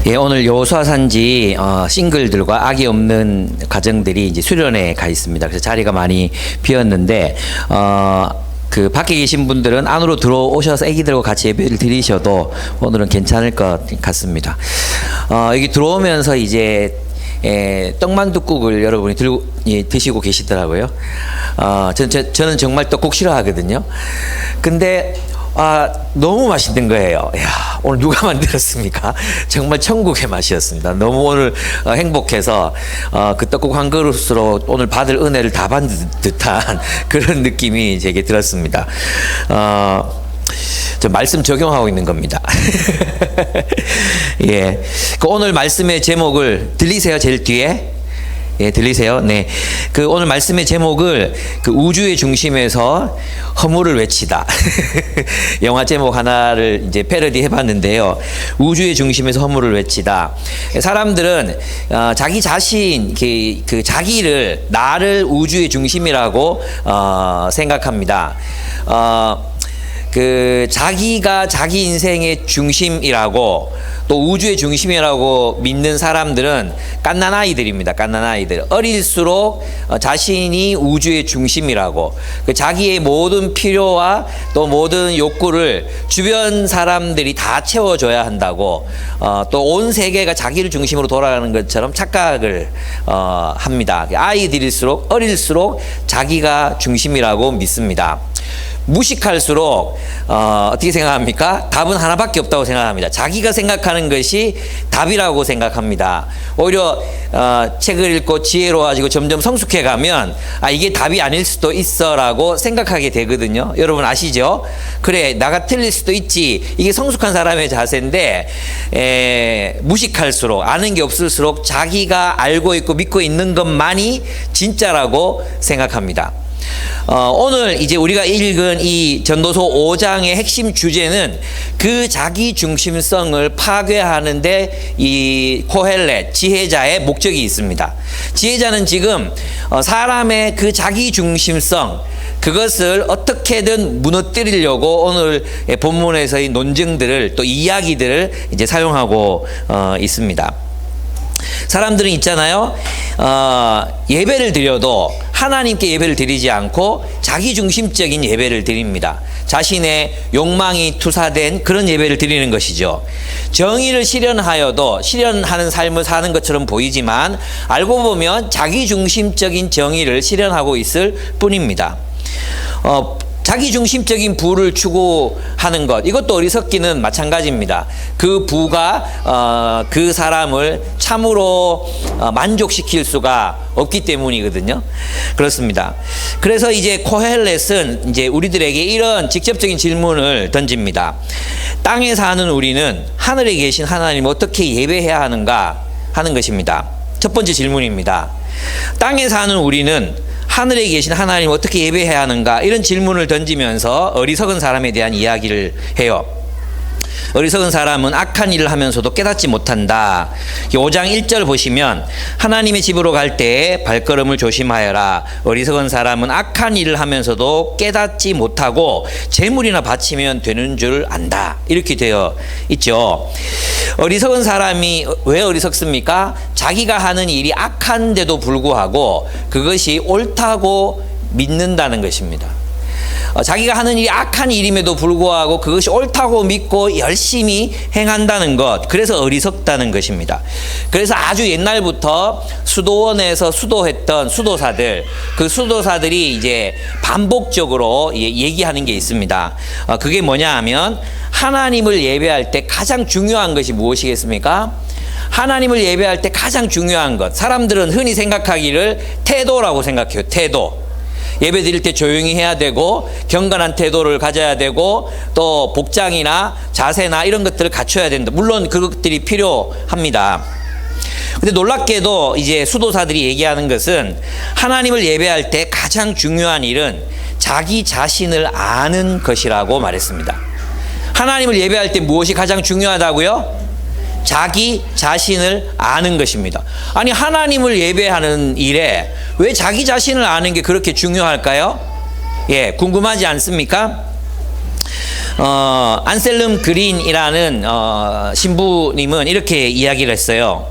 예, 오늘 요수화산지 싱글들과 아기 없는 가정들이 이제 수련회에 가 있습니다. 그래서 자리가 많이 비었는데 그 밖에 계신 분들은 안으로 들어오셔서 아기들과 같이 예배를 드리셔도 오늘은 괜찮을 것 같습니다. 여기 들어오면서 이제 떡만둣국을 여러분이 드시고 계시더라고요. 저는 정말 떡국 싫어하거든요. 근데 너무 맛있는 거예요. 야, 오늘 누가 만들었습니까? 정말 천국의 맛이었습니다. 너무 오늘 행복해서 그 떡국 한 그릇으로 오늘 받을 은혜를 다 받은 듯한 그런 느낌이 제게 들었습니다. 저 말씀 적용하고 있는 겁니다. 예, 그 오늘 말씀의 제목을 들리세요? 제일 뒤에. 예, 들리세요? 네. 그 오늘 말씀의 제목을 그 우주의 중심에서 허물을 외치다. 영화 제목 하나를 이제 패러디 해봤는데요. 우주의 중심에서 허물을 외치다. 사람들은 자기 자신, 그 자기를, 나를 우주의 중심이라고 생각합니다. 그 자기가 자기 인생의 중심이라고 또 우주의 중심이라고 믿는 사람들은 갓난아이들입니다. 갓난아이들. 어릴수록 자신이 우주의 중심이라고 그 자기의 모든 필요와 또 모든 욕구를 주변 사람들이 다 채워줘야 한다고 또 온 세계가 자기를 중심으로 돌아가는 것처럼 착각을 합니다. 아이들일수록 어릴수록 자기가 중심이라고 믿습니다. 무식할수록 어떻게 생각합니까? 답은 하나밖에 없다고 생각합니다. 자기가 생각하는 것이 답이라고 생각합니다. 오히려 책을 읽고 지혜로워지고 점점 성숙해 가면 이게 답이 아닐 수도 있어 라고 생각하게 되거든요. 여러분 아시죠? 그래, 나가 틀릴 수도 있지. 이게 성숙한 사람의 자세인데 무식할수록, 아는 게 없을수록 자기가 알고 있고 믿고 있는 것만이 진짜라고 생각합니다. 오늘 이제 우리가 읽은 이 전도서 5장의 핵심 주제는 그 자기 중심성을 파괴하는데 이 코헬렛 지혜자의 목적이 있습니다. 지혜자는 지금 사람의 그 자기 중심성 그것을 어떻게든 무너뜨리려고 오늘 본문에서의 논증들을 또 이야기들을 이제 사용하고 있습니다. 사람들은 있잖아요. 예배를 드려도 하나님께 예배를 드리지 않고 자기중심적인 예배를 드립니다. 자신의 욕망이 투사된 그런 예배를 드리는 것이죠. 정의를 실현하여도 실현하는 삶을 사는 것처럼 보이지만 알고 보면 자기중심적인 정의를 실현하고 있을 뿐입니다. 자기중심적인 부를 추구하는 것, 이것도 어리석기는 마찬가지입니다. 그 부가 그 사람을 참으로 만족시킬 수가 없기 때문이거든요. 그렇습니다. 그래서 이제 코헬렛은 이제 우리들에게 이런 직접적인 질문을 던집니다. 땅에 사는 우리는 하늘에 계신 하나님을 어떻게 예배해야 하는가 하는 것입니다. 첫 번째 질문입니다. 땅에 사는 우리는 하늘에 계신 하나님을 어떻게 예배해야 하는가 이런 질문을 던지면서 어리석은 사람에 대한 이야기를 해요. 어리석은 사람은 악한 일을 하면서도 깨닫지 못한다. 5장 1절 보시면 하나님의 집으로 갈 때 발걸음을 조심하여라. 어리석은 사람은 악한 일을 하면서도 깨닫지 못하고 재물이나 바치면 되는 줄 안다. 이렇게 되어 있죠. 어리석은 사람이 왜 어리석습니까? 자기가 하는 일이 악한데도 불구하고 그것이 옳다고 믿는다는 것입니다. 자기가 하는 일이 악한 일임에도 불구하고 그것이 옳다고 믿고 열심히 행한다는 것, 그래서 어리석다는 것입니다. 그래서 아주 옛날부터 수도원에서 수도했던 수도사들, 그 수도사들이 이제 반복적으로 얘기하는 게 있습니다. 그게 뭐냐 하면 하나님을 예배할 때 가장 중요한 것이 무엇이겠습니까? 하나님을 예배할 때 가장 중요한 것, 사람들은 흔히 생각하기를 태도라고 생각해요. 태도. 예배 드릴 때 조용히 해야 되고 경건한 태도를 가져야 되고 또 복장이나 자세나 이런 것들을 갖춰야 된다. 물론 그것들이 필요합니다. 근데 놀랍게도 이제 수도사들이 얘기하는 것은 하나님을 예배할 때 가장 중요한 일은 자기 자신을 아는 것이라고 말했습니다. 하나님을 예배할 때 무엇이 가장 중요하다고요? 자기 자신을 아는 것입니다. 아니, 하나님을 예배하는 일에 왜 자기 자신을 아는 게 그렇게 중요할까요? 예, 궁금하지 않습니까? 안셀름 그린이라는 신부님은 이렇게 이야기를 했어요.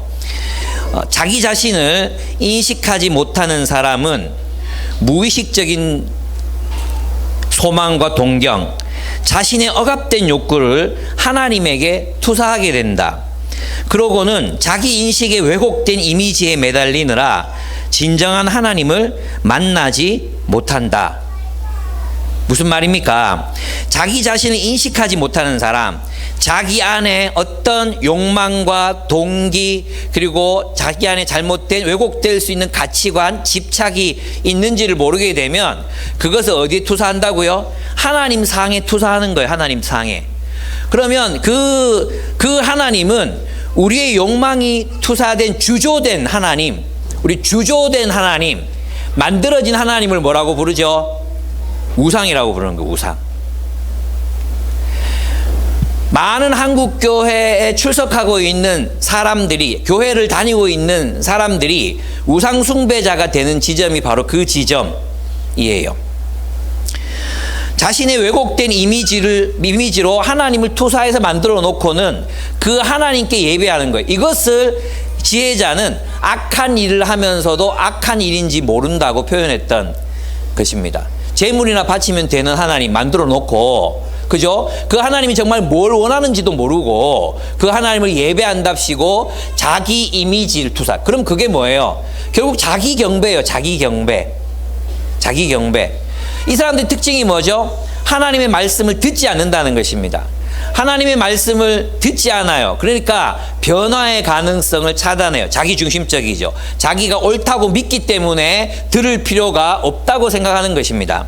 자기 자신을 인식하지 못하는 사람은 무의식적인 소망과 동경, 자신의 억압된 욕구를 하나님에게 투사하게 된다. 그러고는 자기 인식의 왜곡된 이미지에 매달리느라 진정한 하나님을 만나지 못한다. 무슨 말입니까? 자기 자신을 인식하지 못하는 사람, 자기 안에 어떤 욕망과 동기, 그리고 자기 안에 잘못된 왜곡될 수 있는 가치관, 집착이 있는지를 모르게 되면 그것을 어디에 투사한다고요? 하나님 상에 투사하는 거예요. 하나님 상에. 그러면 그 하나님은 우리의 욕망이 투사된 주조된 하나님, 우리 주조된 하나님, 만들어진 하나님을 뭐라고 부르죠? 우상이라고 부르는 거예요. 우상. 많은 한국 교회에 출석하고 있는 사람들이, 교회를 다니고 있는 사람들이 우상 숭배자가 되는 지점이 바로 그 지점이에요. 자신의 왜곡된 이미지로 하나님을 투사해서 만들어 놓고는 그 하나님께 예배하는 거예요. 이것을 지혜자는 악한 일을 하면서도 악한 일인지 모른다고 표현했던 것입니다. 재물이나 바치면 되는 하나님 만들어 놓고, 그죠? 그 하나님이 정말 뭘 원하는지도 모르고 그 하나님을 예배한답시고 자기 이미지를 투사. 그럼 그게 뭐예요? 결국 자기 경배예요. 자기 경배. 자기 경배. 이 사람들의 특징이 뭐죠? 하나님의 말씀을 듣지 않는다는 것입니다. 하나님의 말씀을 듣지 않아요. 그러니까 변화의 가능성을 차단해요. 자기 중심적이죠. 자기가 옳다고 믿기 때문에 들을 필요가 없다고 생각하는 것입니다.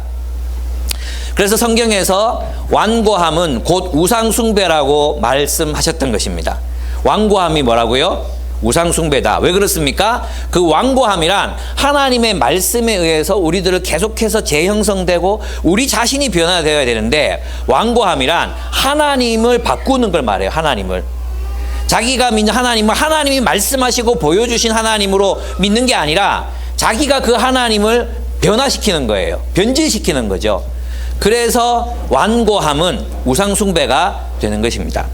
그래서 성경에서 완고함은 곧 우상숭배라고 말씀하셨던 것입니다. 완고함이 뭐라고요? 우상숭배다. 왜 그렇습니까? 그 완고함이란 하나님의 말씀에 의해서 우리들을 계속해서 재형성되고 우리 자신이 변화되어야 되는데, 완고함이란 하나님을 바꾸는 걸 말해요. 하나님을. 자기가 믿는 하나님을 하나님이 말씀하시고 보여주신 하나님으로 믿는 게 아니라 자기가 그 하나님을 변화시키는 거예요. 변질시키는 거죠. 그래서 완고함은 우상숭배가 되는 것입니다.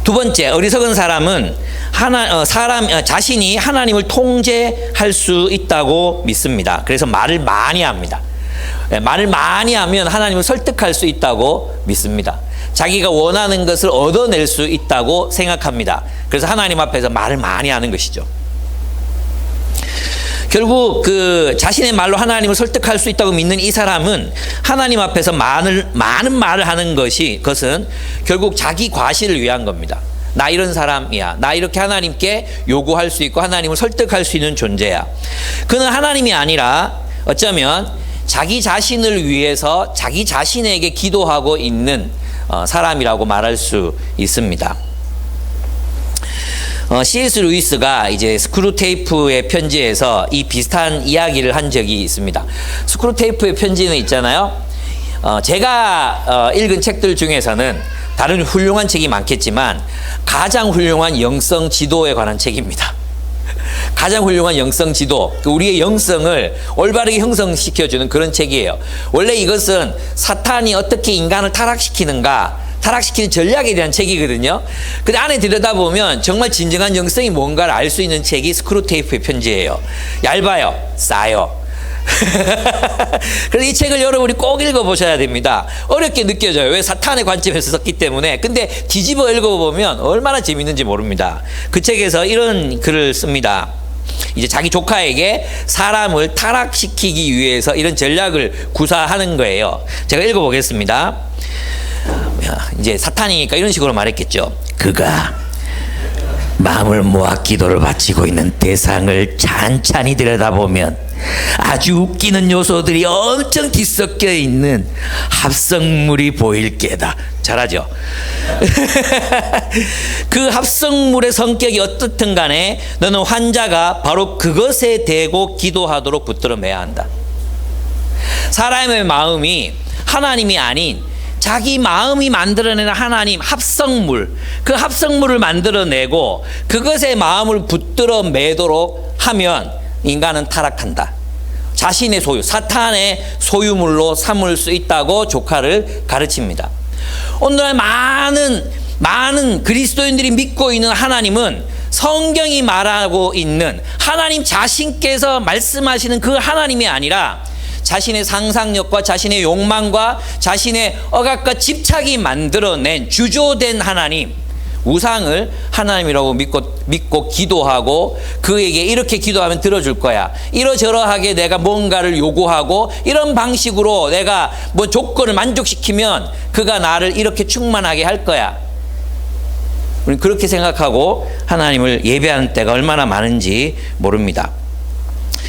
두 번째, 어리석은 사람은 자신이 하나님을 통제할 수 있다고 믿습니다. 그래서 말을 많이 합니다. 말을 많이 하면 하나님을 설득할 수 있다고 믿습니다. 자기가 원하는 것을 얻어낼 수 있다고 생각합니다. 그래서 하나님 앞에서 말을 많이 하는 것이죠. 결국 그 자신의 말로 하나님을 설득할 수 있다고 믿는 이 사람은 하나님 앞에서 많은 말을 하는 것은 결국 자기 과시를 위한 겁니다. 나 이런 사람이야. 나 이렇게 하나님께 요구할 수 있고 하나님을 설득할 수 있는 존재야. 그는 하나님이 아니라 어쩌면 자기 자신을 위해서 자기 자신에게 기도하고 있는 사람이라고 말할 수 있습니다. C.S. 루이스가 이제 스크루테이프의 편지에서 이 비슷한 이야기를 한 적이 있습니다. 스크루테이프의 편지는 있잖아요. 제가 읽은 책들 중에서는 다른 훌륭한 책이 많겠지만 가장 훌륭한 영성 지도에 관한 책입니다. 가장 훌륭한 영성 지도, 우리의 영성을 올바르게 형성시켜주는 그런 책이에요. 원래 이것은 사탄이 어떻게 인간을 타락시키는 전략에 대한 책이거든요. 근데 안에 들여다보면 정말 진정한 영성이 뭔가를 알 수 있는 책이 스크루테이프의 편지예요. 얇아요. 싸요. 그래서 이 책을 여러분이 꼭 읽어보셔야 됩니다. 어렵게 느껴져요. 왜? 사탄의 관점에서 썼기 때문에. 근데 뒤집어 읽어보면 얼마나 재밌는지 모릅니다. 그 책에서 이런 글을 씁니다. 이제 자기 조카에게 사람을 타락시키기 위해서 이런 전략을 구사하는 거예요. 제가 읽어보겠습니다. 이제 사탄이니까 이런 식으로 말했겠죠. 그가 마음을 모아 기도를 바치고 있는 대상을 찬찬히 들여다보면 아주 웃기는 요소들이 엄청 뒤섞여 있는 합성물이 보일 게다. 잘하죠? 그 합성물의 성격이 어떻든 간에 너는 환자가 바로 그것에 대고 기도하도록 붙들어 매야 한다. 사람의 마음이 하나님이 아닌 자기 마음이 만들어내는 하나님 합성물, 그 합성물을 만들어내고 그것에 마음을 붙들어 매도록 하면 인간은 타락한다. 자신의 소유, 사탄의 소유물로 삼을 수 있다고 조카를 가르칩니다. 오늘날 많은 그리스도인들이 믿고 있는 하나님은 성경이 말하고 있는 하나님 자신께서 말씀하시는 그 하나님이 아니라 자신의 상상력과 자신의 욕망과 자신의 억압과 집착이 만들어낸 주조된 하나님, 우상을 하나님이라고 믿고 기도하고 그에게 이렇게 기도하면 들어줄 거야, 이러저러하게 내가 뭔가를 요구하고 이런 방식으로 내가 뭐 조건을 만족시키면 그가 나를 이렇게 충만하게 할 거야. 우리는 그렇게 생각하고 하나님을 예배하는 때가 얼마나 많은지 모릅니다.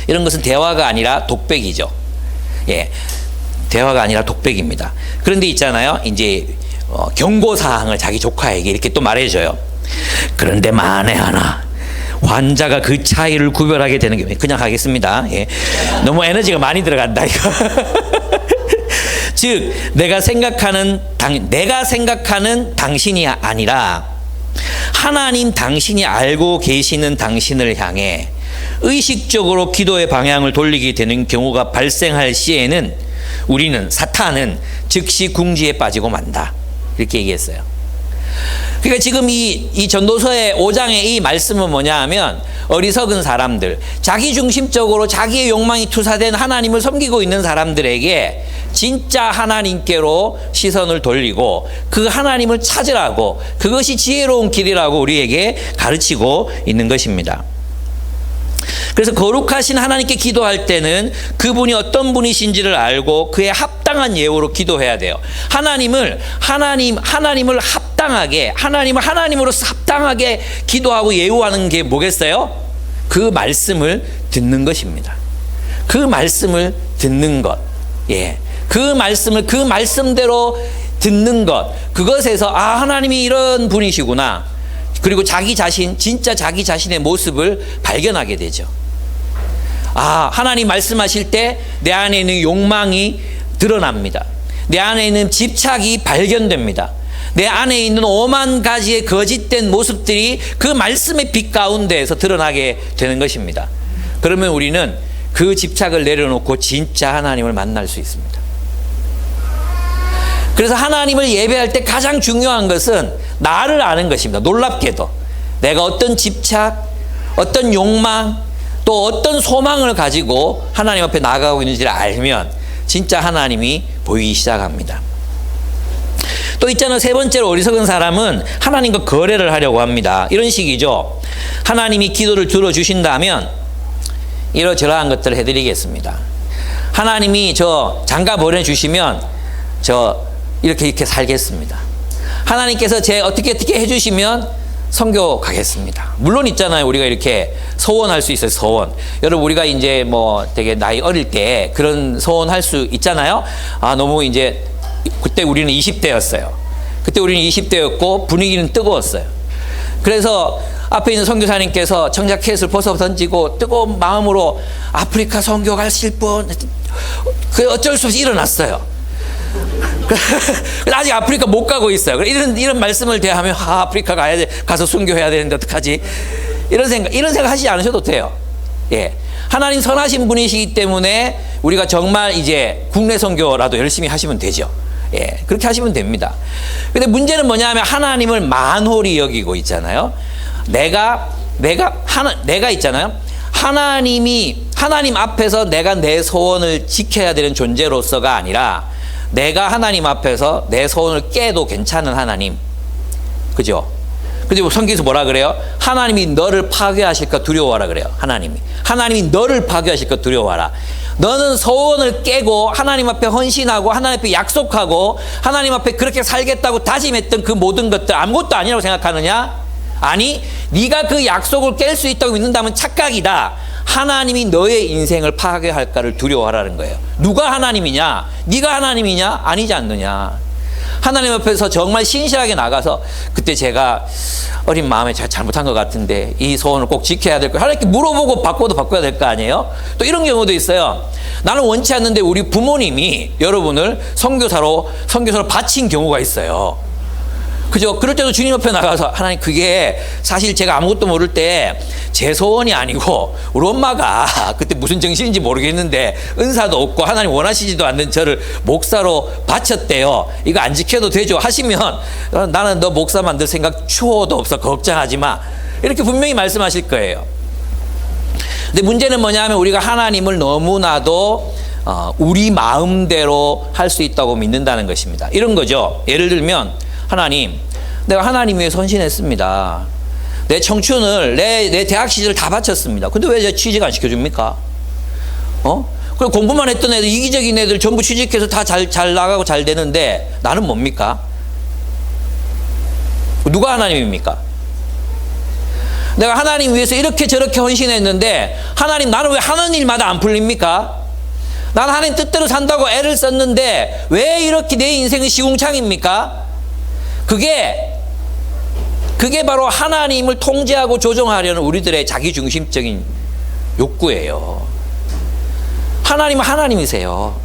이런 것은 대화가 아니라 독백이죠. 예, 대화가 아니라 독백입니다. 그런데 있잖아요, 이제 경고사항을 자기 조카에게 이렇게 또 말해줘요. 그런데 만에 하나 환자가 그 차이를 구별하게 되는 게, 그냥 하겠습니다. 예. 너무 에너지가 많이 들어간다 이거. 즉 내가 생각하는 당신이 아니라 하나님 당신이 알고 계시는 당신을 향해 의식적으로 기도의 방향을 돌리게 되는 경우가 발생할 시에는 우리는, 사탄은 즉시 궁지에 빠지고 만다, 이렇게 얘기했어요. 그러니까 지금 이 전도서의 5장의 이 말씀은 뭐냐 하면, 어리석은 사람들, 자기중심적으로 자기의 욕망이 투사된 하나님을 섬기고 있는 사람들에게 진짜 하나님께로 시선을 돌리고 그 하나님을 찾으라고, 그것이 지혜로운 길이라고 우리에게 가르치고 있는 것입니다. 그래서 거룩하신 하나님께 기도할 때는 그분이 어떤 분이신지를 알고 그에 합당한 예우로 기도해야 돼요. 하나님을 합당하게, 하나님을 하나님으로서 합당하게 기도하고 예우하는 게 뭐겠어요? 그 말씀을 듣는 것입니다. 그 말씀을 듣는 것. 예. 그 말씀대로 듣는 것. 그것에서 하나님이 이런 분이시구나. 그리고 진짜 자기 자신의 모습을 발견하게 되죠. 하나님 말씀하실 때 내 안에 있는 욕망이 드러납니다. 내 안에 있는 집착이 발견됩니다. 내 안에 있는 오만 가지의 거짓된 모습들이 그 말씀의 빛 가운데에서 드러나게 되는 것입니다. 그러면 우리는 그 집착을 내려놓고 진짜 하나님을 만날 수 있습니다. 그래서 하나님을 예배할 때 가장 중요한 것은 나를 아는 것입니다. 놀랍게도 내가 어떤 집착, 어떤 욕망, 또 어떤 소망을 가지고 하나님 앞에 나아가고 있는지를 알면 진짜 하나님이 보이기 시작합니다. 또 있잖아요, 세 번째로 어리석은 사람은 하나님과 거래를 하려고 합니다. 이런 식이죠. 하나님이 기도를 들어주신다면 이러저러한 것들을 해드리겠습니다. 하나님이 저 장가 보내주시면 저 이렇게 살겠습니다. 하나님께서 제 어떻게 해주시면 선교 가겠습니다. 물론 있잖아요, 우리가 이렇게 소원할 수 있어요. 소원. 여러분, 우리가 이제 뭐 되게 나이 어릴 때 그런 소원할 수 있잖아요. 너무 이제 그때 우리는 20대였어요. 그때 우리는 20대였고 분위기는 뜨거웠어요. 그래서 앞에 있는 선교사님께서 청자켓을 벗어 던지고 뜨거운 마음으로 아프리카 선교 가실 분, 그 어쩔 수 없이 일어났어요. 아직 아프리카 못 가고 있어요. 이런 말씀을 대하면 아프리카 가서 순교해야 되는데 어떡하지? 이런 생각 하시지 않으셔도 돼요. 예. 하나님 선하신 분이시기 때문에 우리가 정말 이제 국내 선교라도 열심히 하시면 되죠. 예. 그렇게 하시면 됩니다. 근데 문제는 뭐냐 하면 하나님을 만홀히 여기고 있잖아요. 내가 있잖아요. 하나님 앞에서 내가 내 소원을 지켜야 되는 존재로서가 아니라 내가 하나님 앞에서 내 소원을 깨도 괜찮은 하나님. 그죠? 근데 성경에서 뭐라 그래요? 하나님이 너를 파괴하실까 두려워하라 그래요. 하나님이 너를 파괴하실까 두려워하라. 너는 소원을 깨고 하나님 앞에 헌신하고 하나님 앞에 약속하고 하나님 앞에 그렇게 살겠다고 다짐했던 그 모든 것들 아무것도 아니라고 생각하느냐? 아니, 네가 그 약속을 깰 수 있다고 믿는다면 착각이다. 하나님이 너의 인생을 파괴할까를 두려워하라는 거예요. 누가 하나님이냐? 네가 하나님이냐? 아니지 않느냐? 하나님 앞에서 정말 신실하게 나가서 그때 제가 어린 마음에 제가 잘못한 것 같은데 이 소원을 꼭 지켜야 될 거예요. 하나님께 물어보고 바꿔야 될 거 아니에요? 또 이런 경우도 있어요. 나는 원치 않는데 우리 부모님이 여러분을 선교사로 바친 경우가 있어요. 그죠? 그럴 때도 주님 옆에 나가서 하나님 그게 사실 제가 아무것도 모를 때 제 소원이 아니고 우리 엄마가 그때 무슨 정신인지 모르겠는데 은사도 없고 하나님 원하시지도 않는 저를 목사로 바쳤대요. 이거 안 지켜도 되죠 하시면 나는 너 목사 만들 생각 추호도 없어. 걱정하지 마. 이렇게 분명히 말씀하실 거예요. 근데 문제는 뭐냐면 우리가 하나님을 너무나도 우리 마음대로 할 수 있다고 믿는다는 것입니다. 이런 거죠. 예를 들면 하나님, 내가 하나님 위해 헌신했습니다. 내 청춘을 내 대학 시절 다 바쳤습니다. 근데 왜 취직 안 시켜줍니까? 그럼 공부만 했던 애들, 이기적인 애들 전부 취직해서 다 잘 나가고 잘 되는데 나는 뭡니까? 누가 하나님입니까? 내가 하나님 위해서 이렇게 저렇게 헌신했는데 하나님 나는 왜 하는 일마다 안 풀립니까? 나는 하나님 뜻대로 산다고 애를 썼는데 왜 이렇게 내 인생은 시궁창입니까? 그게 바로 하나님을 통제하고 조정하려는 우리들의 자기중심적인 욕구예요. 하나님은 하나님이세요.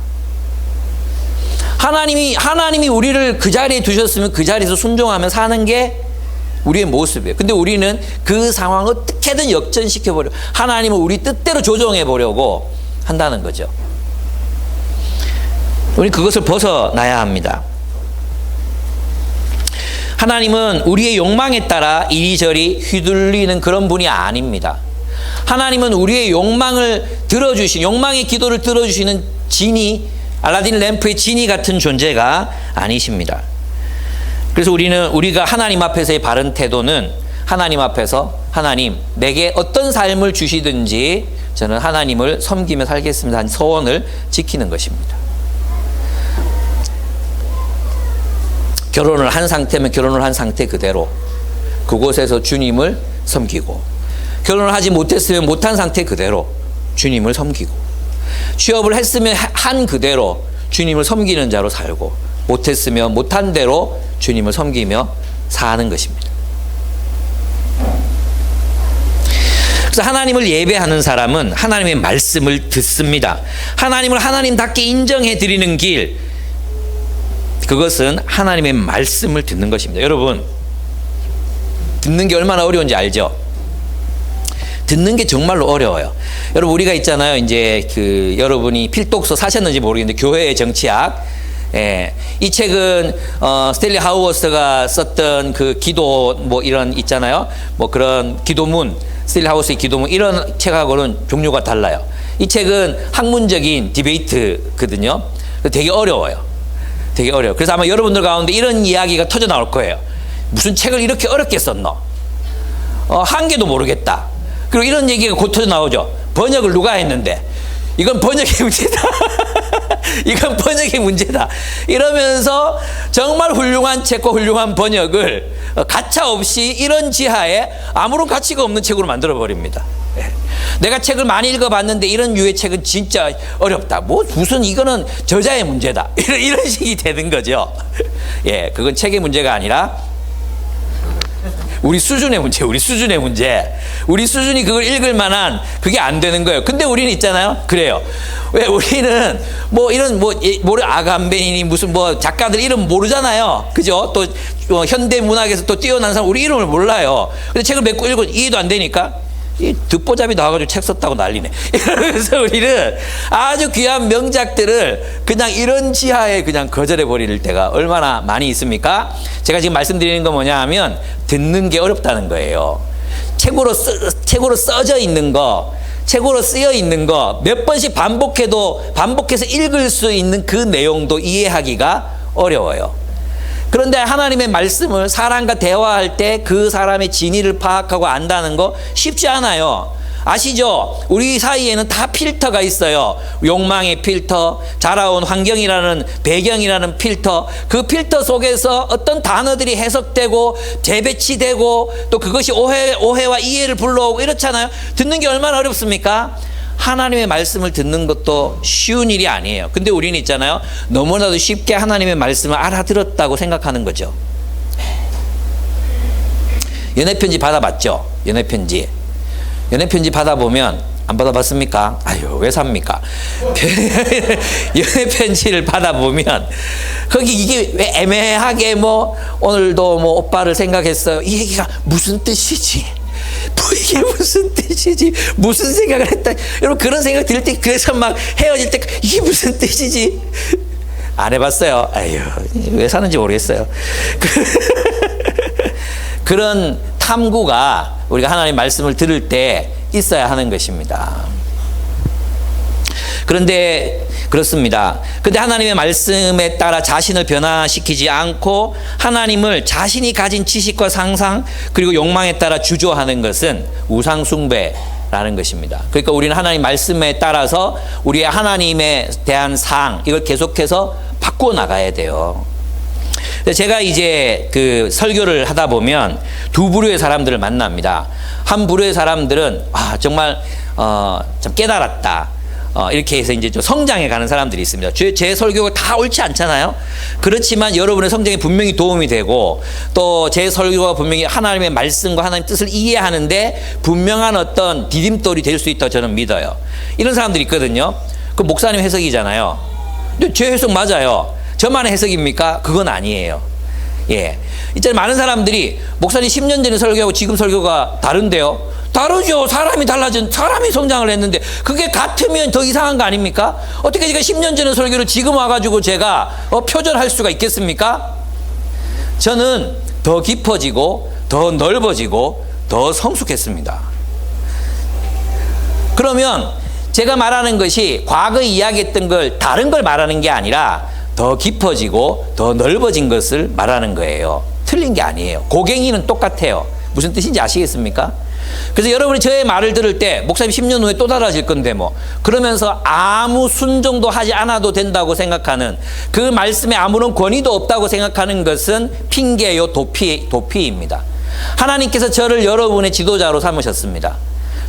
하나님이 우리를 그 자리에 두셨으면 그 자리에서 순종하며 사는 게 우리의 모습이에요. 근데 우리는 그 상황을 어떻게든 역전시켜버려. 하나님을 우리 뜻대로 조정해보려고 한다는 거죠. 우리 그것을 벗어나야 합니다. 하나님은 우리의 욕망에 따라 이리저리 휘둘리는 그런 분이 아닙니다. 하나님은 우리의 욕망의 기도를 들어주시는 지니, 알라딘 램프의 지니 같은 존재가 아니십니다. 그래서 우리가 하나님 앞에서의 바른 태도는 하나님 앞에서 하나님, 내게 어떤 삶을 주시든지 저는 하나님을 섬기며 살겠습니다 한 소원을 지키는 것입니다. 결혼을 한 상태면 결혼을 한 상태 그대로 그곳에서 주님을 섬기고, 결혼을 하지 못했으면 못한 상태 그대로 주님을 섬기고, 취업을 했으면 한 그대로 주님을 섬기는 자로 살고, 못했으면 못한 대로 주님을 섬기며 사는 것입니다. 그래서 하나님을 예배하는 사람은 하나님의 말씀을 듣습니다. 하나님을 하나님답게 인정해 드리는 길, 그것은 하나님의 말씀을 듣는 것입니다. 여러분, 듣는 게 얼마나 어려운지 알죠? 듣는 게 정말로 어려워요. 여러분, 우리가 있잖아요. 이제 여러분이 필독서 사셨는지 모르겠는데, 교회의 정치학. 이 책은, 스탠리 하우어스가 썼던 그 기도, 이런 있잖아요. 그런 기도문, 스탠리 하우어스의 기도문, 이런 책하고는 종류가 달라요. 이 책은 학문적인 디베이트거든요. 되게 어려워요. 되게 어려워요. 그래서 아마 여러분들 가운데 이런 이야기가 터져 나올 거예요. 무슨 책을 이렇게 어렵게 썼노? 한 개도 모르겠다. 그리고 이런 얘기가 곧 터져 나오죠. 번역을 누가 했는데? 이건 번역의 문제다. 이건 번역의 문제다. 이러면서 정말 훌륭한 책과 훌륭한 번역을 가차 없이 이런 지하에 아무런 가치가 없는 책으로 만들어버립니다. 내가 책을 많이 읽어봤는데 이런 유의 책은 진짜 어렵다. 무슨 이거는 저자의 문제다. 이런 식이 되는 거죠. 그건 책의 문제가 아니라 우리 수준의 문제, 우리 수준이 그걸 읽을 만한 그게 안 되는 거예요. 근데 우리는 있잖아요. 그래요. 왜 우리는 아감벤이니 무슨 작가들 이름 모르잖아요. 그죠? 또 현대 문학에서 또 뛰어난 사람 우리 이름을 몰라요. 근데 책을 몇 권 읽고 이해도 안 되니까 이 듣보잡이 나와가지고 책 썼다고 난리네. 그래서 우리는 아주 귀한 명작들을 그냥 이런 지하에 그냥 거절해 버릴 때가 얼마나 많이 있습니까? 제가 지금 말씀드리는 건 뭐냐 하면 듣는 게 어렵다는 거예요. 책으로 써져 있는 거, 책으로 쓰여 있는 거 몇 번씩 반복해서 읽을 수 있는 그 내용도 이해하기가 어려워요. 그런데 하나님의 말씀을 사람과 대화할 때 그 사람의 진위를 파악하고 안다는 거 쉽지 않아요. 아시죠? 우리 사이에는 다 필터가 있어요. 욕망의 필터, 자라온 환경이라는 배경이라는 필터, 그 필터 속에서 어떤 단어들이 해석되고 재배치되고 또 그것이 오해와 이해를 불러오고 이렇잖아요. 듣는 게 얼마나 어렵습니까? 하나님의 말씀을 듣는 것도 쉬운 일이 아니에요. 근데 우리는 있잖아요. 너무나도 쉽게 하나님의 말씀을 알아들었다고 생각하는 거죠. 연애편지 받아봤죠? 연애편지 받아보면 안 받아봤습니까? 아유, 왜 삽니까? 연애 편지를 받아보면 거기 이게 왜 애매하게 뭐 오늘도 뭐 오빠를 생각했어요. 이 얘기가 무슨 뜻이지? 뭐 이게 무슨 뜻이지? 무슨 생각을 했다? 여러분 그런 생각 들 때 그래서 막 헤어질 때 이게 무슨 뜻이지? 안 해봤어요. 아유, 왜 사는지 모르겠어요. 그런 탐구가 우리가 하나님의 말씀을 들을 때 있어야 하는 것입니다. 그런데 그렇습니다. 근데 하나님의 말씀에 따라 자신을 변화시키지 않고 하나님을 자신이 가진 지식과 상상 그리고 욕망에 따라 주조하는 것은 우상숭배라는 것입니다. 그러니까 우리는 하나님 말씀에 따라서 우리의 하나님에 대한 상 이걸 계속해서 바꾸어 나가야 돼요. 제가 이제 그 설교를 하다 보면 두 부류의 사람들을 만납니다. 한 부류의 사람들은 정말 좀 깨달았다. 이렇게 해서 이제 좀 성장해 가는 사람들이 있습니다. 제 설교가 다 옳지 않잖아요. 그렇지만 여러분의 성장에 분명히 도움이 되고 또 제 설교가 분명히 하나님의 말씀과 하나님의 뜻을 이해하는데 분명한 어떤 디딤돌이 될 수 있다고 저는 믿어요. 이런 사람들이 있거든요. 그 목사님 해석이잖아요. 근데 제 해석 맞아요. 저만의 해석입니까? 그건 아니에요. 예. 이제 많은 사람들이 목사님 10년 전에 설교하고 지금 설교가 다른데요. 다르죠. 사람이 성장을 했는데 그게 같으면 더 이상한 거 아닙니까? 어떻게 제가 10년 전에 설교를 지금 와가지고 제가 표절할 수가 있겠습니까? 저는 더 깊어지고 더 넓어지고 더 성숙했습니다. 그러면 제가 말하는 것이 과거에 이야기했던 걸 다른 걸 말하는 게 아니라 더 깊어지고 더 넓어진 것을 말하는 거예요. 틀린 게 아니에요. 고갱이는 똑같아요. 무슨 뜻인지 아시겠습니까? 그래서 여러분이 저의 말을 들을 때 목사님 10년 후에 또 달라질 건데 뭐 그러면서 아무 순종도 하지 않아도 된다고 생각하는 그 말씀에 아무런 권위도 없다고 생각하는 것은 핑계요 도피입니다. 하나님께서 저를 여러분의 지도자로 삼으셨습니다.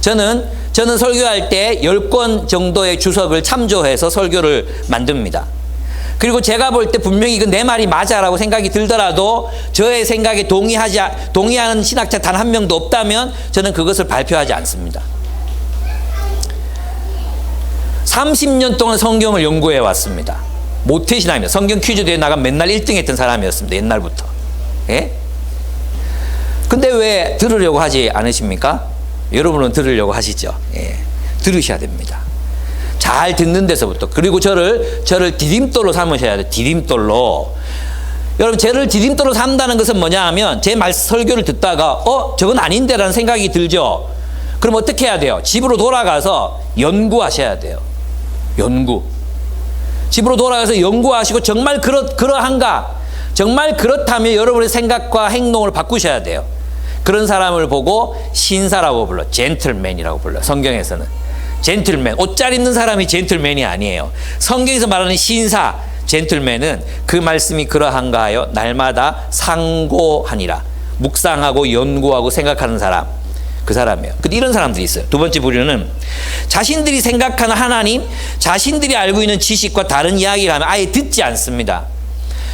저는 설교할 때 10권 정도의 주석을 참조해서 설교를 만듭니다. 그리고 제가 볼 때 분명히 이건 내 말이 맞아라고 생각이 들더라도 저의 생각에 동의하는 신학자 단 한 명도 없다면 저는 그것을 발표하지 않습니다. 30년 동안 성경을 연구해 왔습니다. 모태신앙입니다. 성경 퀴즈 대회 나가면 맨날 1등 했던 사람이었습니다. 옛날부터. 예? 근데 왜 들으려고 하지 않으십니까? 여러분은 들으려고 하시죠. 예. 들으셔야 됩니다. 잘 듣는 데서부터. 그리고 저를 디딤돌로 삼으셔야 돼요. 디딤돌로. 여러분, 저를 디딤돌로 삼다는 것은 뭐냐 하면 제 설교를 듣다가 저건 아닌데 라는 생각이 들죠. 그럼 어떻게 해야 돼요? 집으로 돌아가서 연구하셔야 돼요. 연구. 집으로 돌아가서 연구하시고 정말 그러한가? 정말 그렇다면 여러분의 생각과 행동을 바꾸셔야 돼요. 그런 사람을 보고 신사라고 불러. 젠틀맨이라고 불러요. 성경에서는. 젠틀맨, 옷 잘 입는 사람이 젠틀맨이 아니에요. 성경에서 말하는 신사, 젠틀맨은 그 말씀이 그러한가 하여 날마다 상고하니라. 묵상하고 연구하고 생각하는 사람, 그 사람이에요. 근데 이런 사람들이 있어요. 두 번째 부류는 자신들이 생각하는 하나님, 자신들이 알고 있는 지식과 다른 이야기를 하면 아예 듣지 않습니다.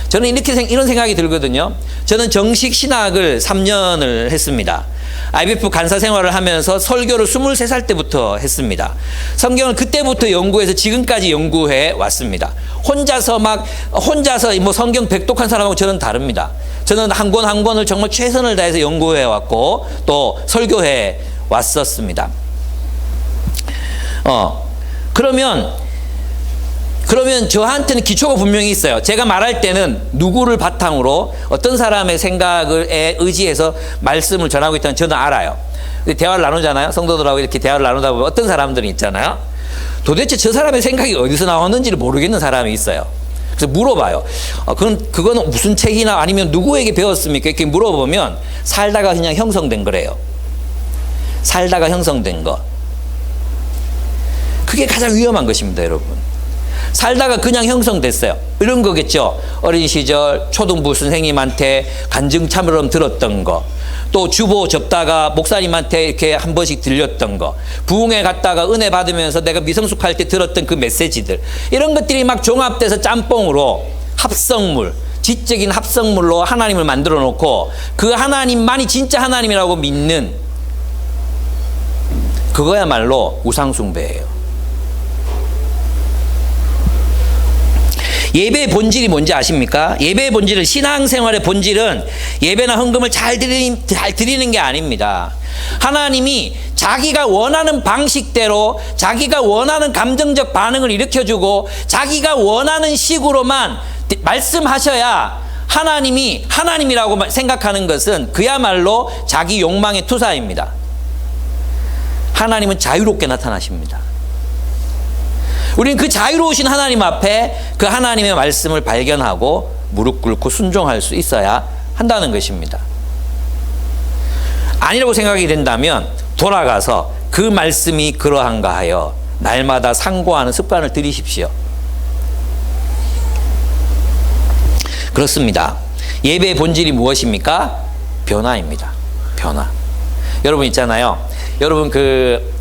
저는 이런 생각이 들거든요. 저는 정식 신학을 3년을 했습니다. IBF 간사 생활을 하면서 설교를 23살 때부터 했습니다. 성경을 그때부터 연구해서 지금까지 연구해 왔습니다. 혼자서 뭐 성경 백독한 사람하고 저는 다릅니다. 저는 한 권 한 권을 정말 최선을 다해서 연구해 왔고 또 설교해 왔었습니다. 그러면 저한테는 기초가 분명히 있어요. 제가 말할 때는 누구를 바탕으로 어떤 사람의 생각에 의지해서 말씀을 전하고 있다는 저는 알아요. 대화를 나누잖아요. 성도들하고 이렇게 대화를 나누다 보면 어떤 사람들이 있잖아요. 도대체 저 사람의 생각이 어디서 나왔는지를 모르겠는 사람이 있어요. 그래서 물어봐요. 그거는 무슨 책이나 아니면 누구에게 배웠습니까? 이렇게 물어보면 살다가 그냥 형성된 거래요. 살다가 형성된 거. 그게 가장 위험한 것입니다, 여러분. 살다가 그냥 형성됐어요. 이런 거겠죠. 어린 시절 초등부 선생님한테 간증처럼 들었던 거, 또 주보 접다가 목사님한테 이렇게 한 번씩 들렸던 거, 부흥회 갔다가 은혜 받으면서 내가 미성숙할 때 들었던 그 메시지들, 이런 것들이 막 종합돼서 짬뽕으로 합성물, 지적인 합성물로 하나님을 만들어 놓고 그 하나님만이 진짜 하나님이라고 믿는 그거야말로 우상숭배예요. 예배의 본질이 뭔지 아십니까? 예배의 본질은, 신앙생활의 본질은 예배나 헌금을 잘 드리는 게 아닙니다. 하나님이 자기가 원하는 방식대로 자기가 원하는 감정적 반응을 일으켜주고 자기가 원하는 식으로만 말씀하셔야 하나님이 하나님이라고 생각하는 것은 그야말로 자기 욕망의 투사입니다. 하나님은 자유롭게 나타나십니다. 우리는 그 자유로우신 하나님 앞에 그 하나님의 말씀을 발견하고 무릎 꿇고 순종할 수 있어야 한다는 것입니다. 아니라고 생각이 된다면 돌아가서 그 말씀이 그러한가 하여 날마다 상고하는 습관을 들이십시오. 그렇습니다. 예배의 본질이 무엇입니까? 변화입니다. 변화. 여러분 있잖아요. 여러분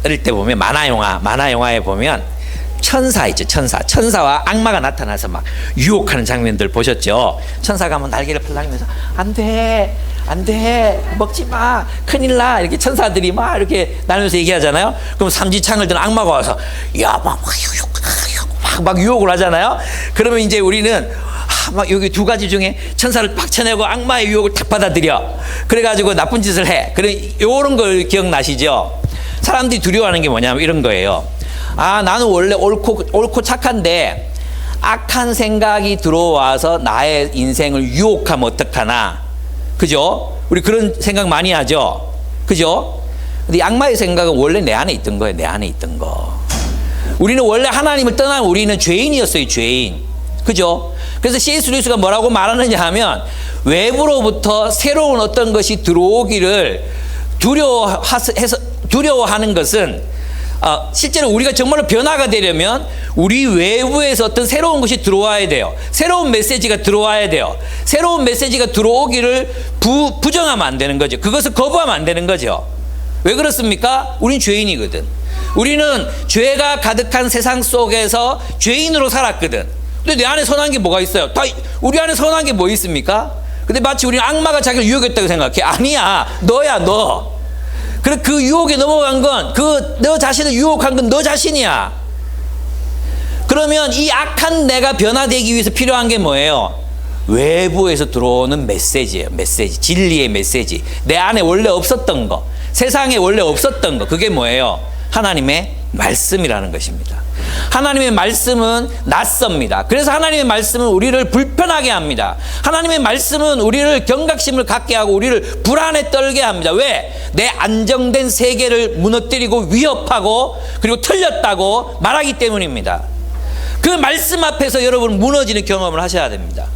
어릴 때 보면 만화 영화에 보면 천사 있죠. 천사와 악마가 나타나서 막 유혹하는 장면들 보셨죠? 천사가 뭐 날개를 펼쳐면서 안 돼, 먹지 마, 큰일 나, 이렇게 천사들이 막 이렇게 나누면서 얘기하잖아요. 그럼 삼지창을 든 악마가 와서 막 유혹을 하잖아요. 그러면 이제 우리는 막 여기 두 가지 중에 천사를 팍 쳐내고 악마의 유혹을 탁 받아들여. 그래가지고 나쁜 짓을 해. 요런 걸 기억나시죠? 사람들이 두려워하는 게 뭐냐면 이런 거예요. 나는 원래 옳고 착한데 악한 생각이 들어와서 나의 인생을 유혹하면 어떡하나. 그죠? 우리 그런 생각 많이 하죠? 그죠? 근데 악마의 생각은 원래 내 안에 있던 거예요. 내 안에 있던 거. 우리는 원래 하나님을 떠난 우리는 죄인이었어요. 죄인. 그죠? 그래서 C.S. 루이스가 뭐라고 말하느냐 하면 외부로부터 새로운 어떤 것이 들어오기를 두려워하는 것은 실제로 우리가 정말로 변화가 되려면 우리 외부에서 어떤 새로운 것이 들어와야 돼요. 새로운 메시지가 들어와야 돼요. 새로운 메시지가 들어오기를 부정하면 안 되는 거죠. 그것을 거부하면 안 되는 거죠. 왜 그렇습니까? 우린 죄인이거든. 우리는 죄가 가득한 세상 속에서 죄인으로 살았거든. 근데 내 안에 선한 게 뭐가 있어요? 우리 안에 선한 게 뭐 있습니까? 근데 마치 우리는 악마가 자기를 유혹했다고 생각해. 아니야, 너야, 너. 그 유혹에 넘어간 건, 너 자신을 유혹한 건 너 자신이야. 그러면 이 악한 내가 변화되기 위해서 필요한 게 뭐예요? 외부에서 들어오는 메시지예요. 메시지. 진리의 메시지. 내 안에 원래 없었던 거. 세상에 원래 없었던 거. 그게 뭐예요? 하나님의 말씀이라는 것입니다. 하나님의 말씀은 낯섭니다. 그래서 하나님의 말씀은 우리를 불편하게 합니다. 하나님의 말씀은 우리를 경각심을 갖게 하고 우리를 불안에 떨게 합니다. 왜? 내 안정된 세계를 무너뜨리고 위협하고 그리고 틀렸다고 말하기 때문입니다. 그 말씀 앞에서 여러분은 무너지는 경험을 하셔야 됩니다.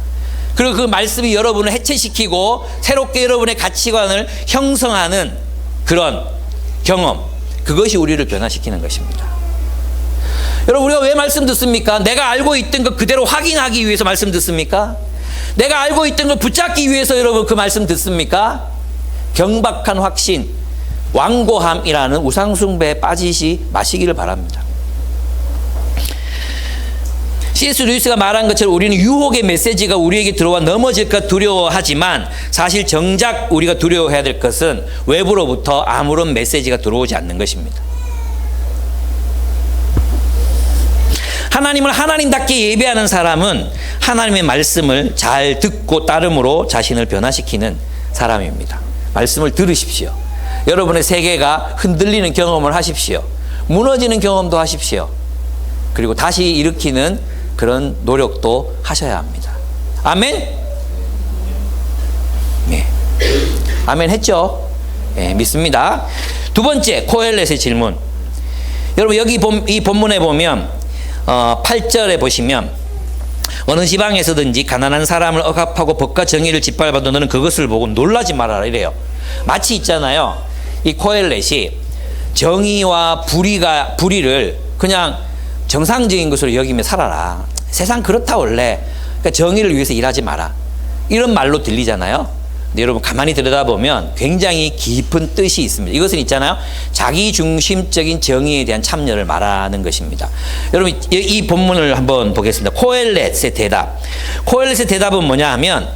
그리고 그 말씀이 여러분을 해체시키고 새롭게 여러분의 가치관을 형성하는 그런 경험, 그것이 우리를 변화시키는 것입니다. 여러분, 우리가 왜 말씀 듣습니까? 내가 알고 있던 것 그대로 확인하기 위해서 말씀 듣습니까? 내가 알고 있던 걸 붙잡기 위해서 여러분 그 말씀 듣습니까? 경박한 확신, 완고함이라는 우상숭배에 빠지시 마시기를 바랍니다. C.S. 루이스가 말한 것처럼 우리는 유혹의 메시지가 우리에게 들어와 넘어질까 두려워하지만 사실 정작 우리가 두려워해야 될 것은 외부로부터 아무런 메시지가 들어오지 않는 것입니다. 하나님을 하나님답게 예배하는 사람은 하나님의 말씀을 잘 듣고 따름으로 자신을 변화시키는 사람입니다. 말씀을 들으십시오. 여러분의 세계가 흔들리는 경험을 하십시오. 무너지는 경험도 하십시오. 그리고 다시 일으키는 그런 노력도 하셔야 합니다. 아멘? 네. 아멘 했죠? 네, 믿습니다. 두 번째, 코엘렛의 질문. 여러분, 여기 이 본문에 보면 8절에 보시면 어느 지방에서든지 가난한 사람을 억압하고 법과 정의를 짓밟아도 너는 그것을 보고 놀라지 말아라 이래요. 마치 있잖아요. 이 코엘렛이 정의와 불의를 그냥 정상적인 것으로 여기며 살아라. 세상 그렇다 원래. 그러니까 정의를 위해서 일하지 마라. 이런 말로 들리잖아요. 근데 여러분 가만히 들여다보면 굉장히 깊은 뜻이 있습니다. 이것은 있잖아요. 자기중심적인 정의에 대한 참여를 말하는 것입니다. 여러분 이 본문을 한번 보겠습니다. 코엘렛의 대답. 코엘렛의 대답은 뭐냐 하면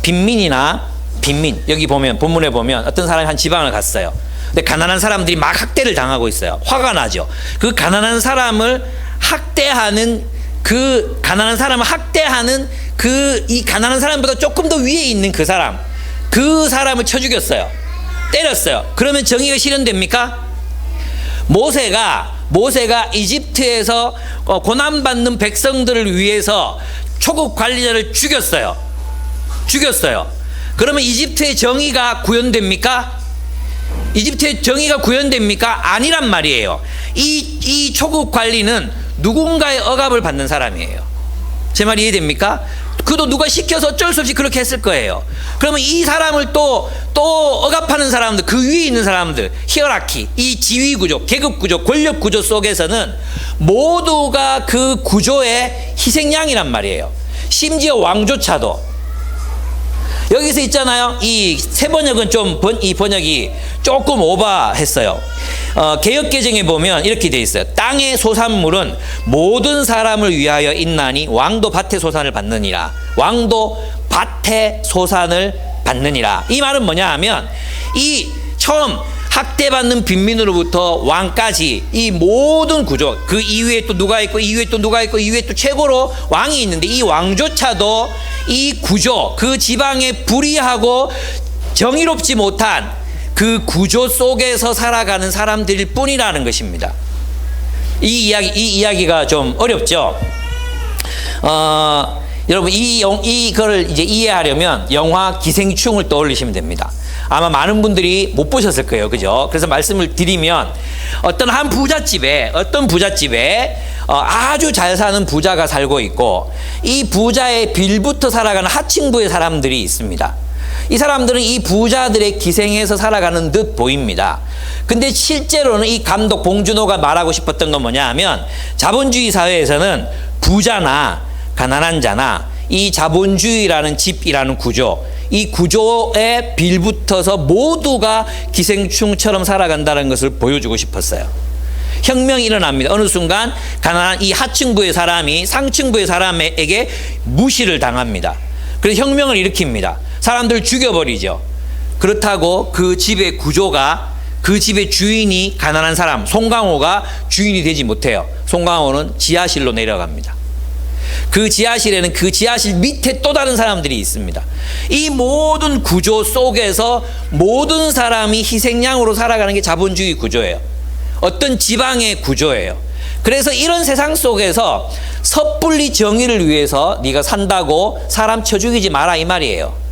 빈민 여기 보면 본문에 보면 어떤 사람이 한 지방을 갔어요. 근데 가난한 사람들이 막 학대를 당하고 있어요. 화가 나죠. 그 가난한 사람을 학대하는 그 가난한 사람을 학대하는 이 가난한 사람보다 조금 더 위에 있는 그 사람을 쳐 죽였어요. 때렸어요. 그러면 정의가 실현됩니까? 모세가 이집트에서 고난받는 백성들을 위해서 초급 관리자를 죽였어요. 그러면 이집트의 정의가 구현됩니까? 이집트의 정의가 구현됩니까? 아니란 말이에요. 이 초급 관리는 누군가의 억압을 받는 사람이에요. 제 말 이해됩니까? 그도 누가 시켜서 어쩔 수 없이 그렇게 했을 거예요. 그러면 이 사람을 또 억압하는 사람들, 그 위에 있는 사람들, 히어라키, 이 지위 구조, 계급 구조, 권력 구조 속에서는 모두가 그 구조의 희생양이란 말이에요. 심지어 왕조차도. 여기서 있잖아요. 이 새 번역은 이 번역이 조금 오버했어요. 개역개정에 보면 이렇게 돼 있어요. 땅의 소산물은 모든 사람을 위하여 있나니 왕도 밭의 소산을 받느니라. 왕도 밭의 소산을 받느니라. 이 말은 뭐냐 하면 이 처음 학대받는 빈민으로부터 왕까지 이 모든 구조, 그 이후에 또 누가 있고 이후에 또 누가 있고 이후에 또 최고로 왕이 있는데 이 왕조차도 이 구조, 그 지방에 불의하고 정의롭지 못한 그 구조 속에서 살아가는 사람들일 뿐이라는 것입니다. 이 이야기가 좀 어렵죠. 여러분 이거를 이제 이해하려면 영화 기생충을 떠올리시면 됩니다. 아마 많은 분들이 못 보셨을 거예요, 그죠? 그래서 말씀을 드리면 어떤 부잣집에 아주 잘 사는 부자가 살고 있고 이 부자의 빌부터 살아가는 하층부의 사람들이 있습니다. 이 사람들은 이 부자들의 기생해서 살아가는 듯 보입니다. 근데 실제로는 이 감독 봉준호가 말하고 싶었던 건 뭐냐 하면 자본주의 사회에서는 부자나 가난한 자나 이 자본주의라는 집이라는 구조, 이 구조에 빌붙어서 모두가 기생충처럼 살아간다는 것을 보여주고 싶었어요. 혁명이 일어납니다. 어느 순간 가난한 이 하층부의 사람이 상층부의 사람에게 무시를 당합니다. 그래서 혁명을 일으킵니다. 사람들 죽여버리죠. 그렇다고 그 집의 구조가, 그 집의 주인이 가난한 사람, 송강호가 주인이 되지 못해요. 송강호는 지하실로 내려갑니다. 그 지하실에는 그 지하실 밑에 또 다른 사람들이 있습니다. 이 모든 구조 속에서 모든 사람이 희생양으로 살아가는 게 자본주의 구조예요. 어떤 지방의 구조예요. 그래서 이런 세상 속에서 섣불리 정의를 위해서 네가 산다고 사람 쳐 죽이지 마라 이 말이에요.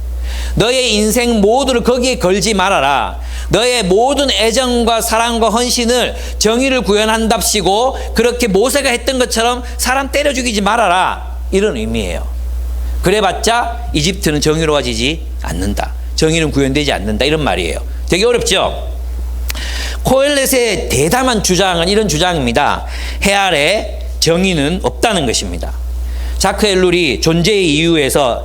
너의 인생 모두를 거기에 걸지 말아라. 너의 모든 애정과 사랑과 헌신을 정의를 구현한답시고 그렇게 모세가 했던 것처럼 사람 때려 죽이지 말아라. 이런 의미예요. 그래봤자 이집트는 정의로워지지 않는다. 정의는 구현되지 않는다. 이런 말이에요. 되게 어렵죠? 코엘렛의 대담한 주장은 이런 주장입니다. 해 아래 정의는 없다는 것입니다. 자크 엘룰이 존재의 이유에서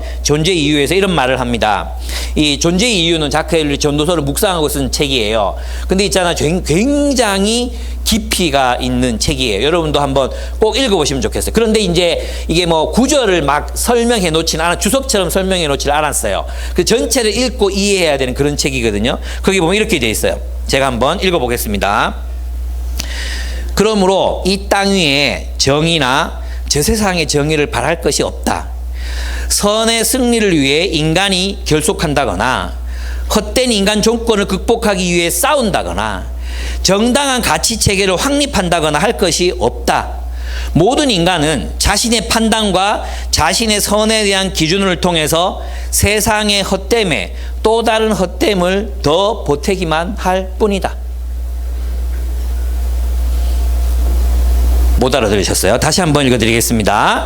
이런 말을 합니다. 이 존재의 이유는 자크 엘룰이 전도서를 묵상하고 쓴 책이에요. 근데 있잖아, 굉장히 깊이가 있는 책이에요. 여러분도 한번 꼭 읽어보시면 좋겠어요. 그런데 이제 이게 뭐 구절을 막 설명해 놓지는 않아, 주석처럼 설명해 놓지는 않았어요. 그 전체를 읽고 이해해야 되는 그런 책이거든요. 거기 보면 이렇게 돼 있어요. 제가 한번 읽어보겠습니다. 그러므로 이 땅 위에 정의나 저 세상의 정의를 바랄 것이 없다. 선의 승리를 위해 인간이 결속한다거나 헛된 인간 조건을 극복하기 위해 싸운다거나 정당한 가치 체계를 확립한다거나 할 것이 없다. 모든 인간은 자신의 판단과 자신의 선에 대한 기준을 통해서 세상의 헛됨에 또 다른 헛됨을 더 보태기만 할 뿐이다. 못 알아들으셨어요? 다시 한번 읽어드리겠습니다.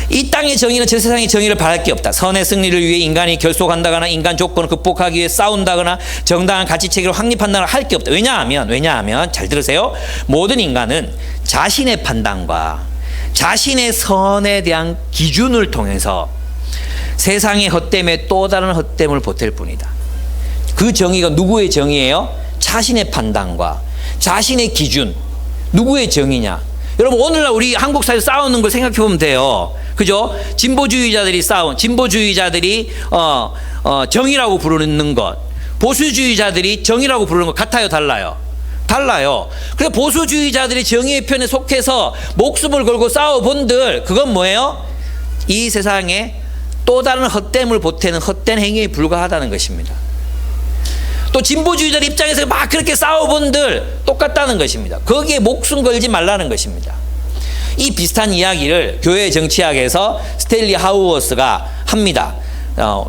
이 땅의 정의는 저 세상의 정의를 바랄 게 없다. 선의 승리를 위해 인간이 결속한다거나 인간 조건을 극복하기 위해 싸운다거나 정당한 가치체계를 확립한다거나 할 게 없다. 왜냐하면 잘 들으세요. 모든 인간은 자신의 판단과 자신의 선에 대한 기준을 통해서 세상의 헛됨에 또 다른 헛됨을 보탤 뿐이다. 그 정의가 누구의 정의예요? 자신의 판단과 자신의 기준. 누구의 정의냐? 여러분 오늘날 우리 한국 사회에서 싸우는 걸 생각해 보면 돼요. 그죠? 진보주의자들이 정의라고 부르는 것, 보수주의자들이 정의라고 부르는 것 같아요, 달라요? 달라요. 그래서 보수주의자들이 정의의 편에 속해서 목숨을 걸고 싸워본들, 그건 뭐예요? 이 세상에 또 다른 헛됨을 보태는 헛된 행위에 불과하다는 것입니다. 또 진보주의자들 입장에서 막 그렇게 싸워본들 똑같다는 것입니다. 거기에 목숨 걸지 말라는 것입니다. 이 비슷한 이야기를 교회 정치학에서 스탠리 하우어스가 합니다.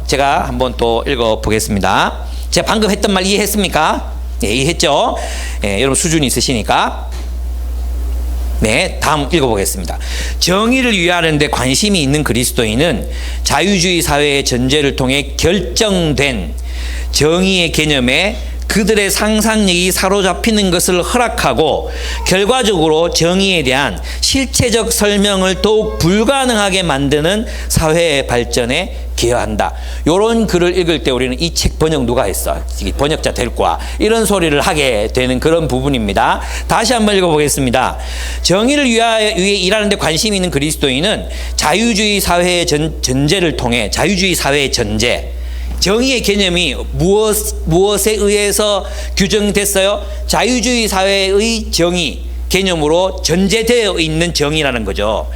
제가 한번 또 읽어보겠습니다. 제가 방금 했던 말 이해했습니까? 네, 이해했죠? 네, 여러분 수준이 있으시니까. 네, 다음 읽어보겠습니다. 정의를 위하는 데 관심이 있는 그리스도인은 자유주의 사회의 전제를 통해 결정된 정의의 개념에 그들의 상상력이 사로잡히는 것을 허락하고 결과적으로 정의에 대한 실체적 설명을 더욱 불가능하게 만드는 사회의 발전에 기여한다. 이런 글을 읽을 때 우리는 이 책 번역 누가 했어? 번역자 될 거야. 이런 소리를 하게 되는 그런 부분입니다. 다시 한번 읽어보겠습니다. 정의를 위해 일하는 데 관심이 있는 그리스도인은 자유주의 사회의 전제를 통해 자유주의 사회의 전제, 정의의 개념이 무엇에 의해서 규정됐어요? 자유주의 사회의 정의 개념으로 전제되어 있는 정의라는 거죠.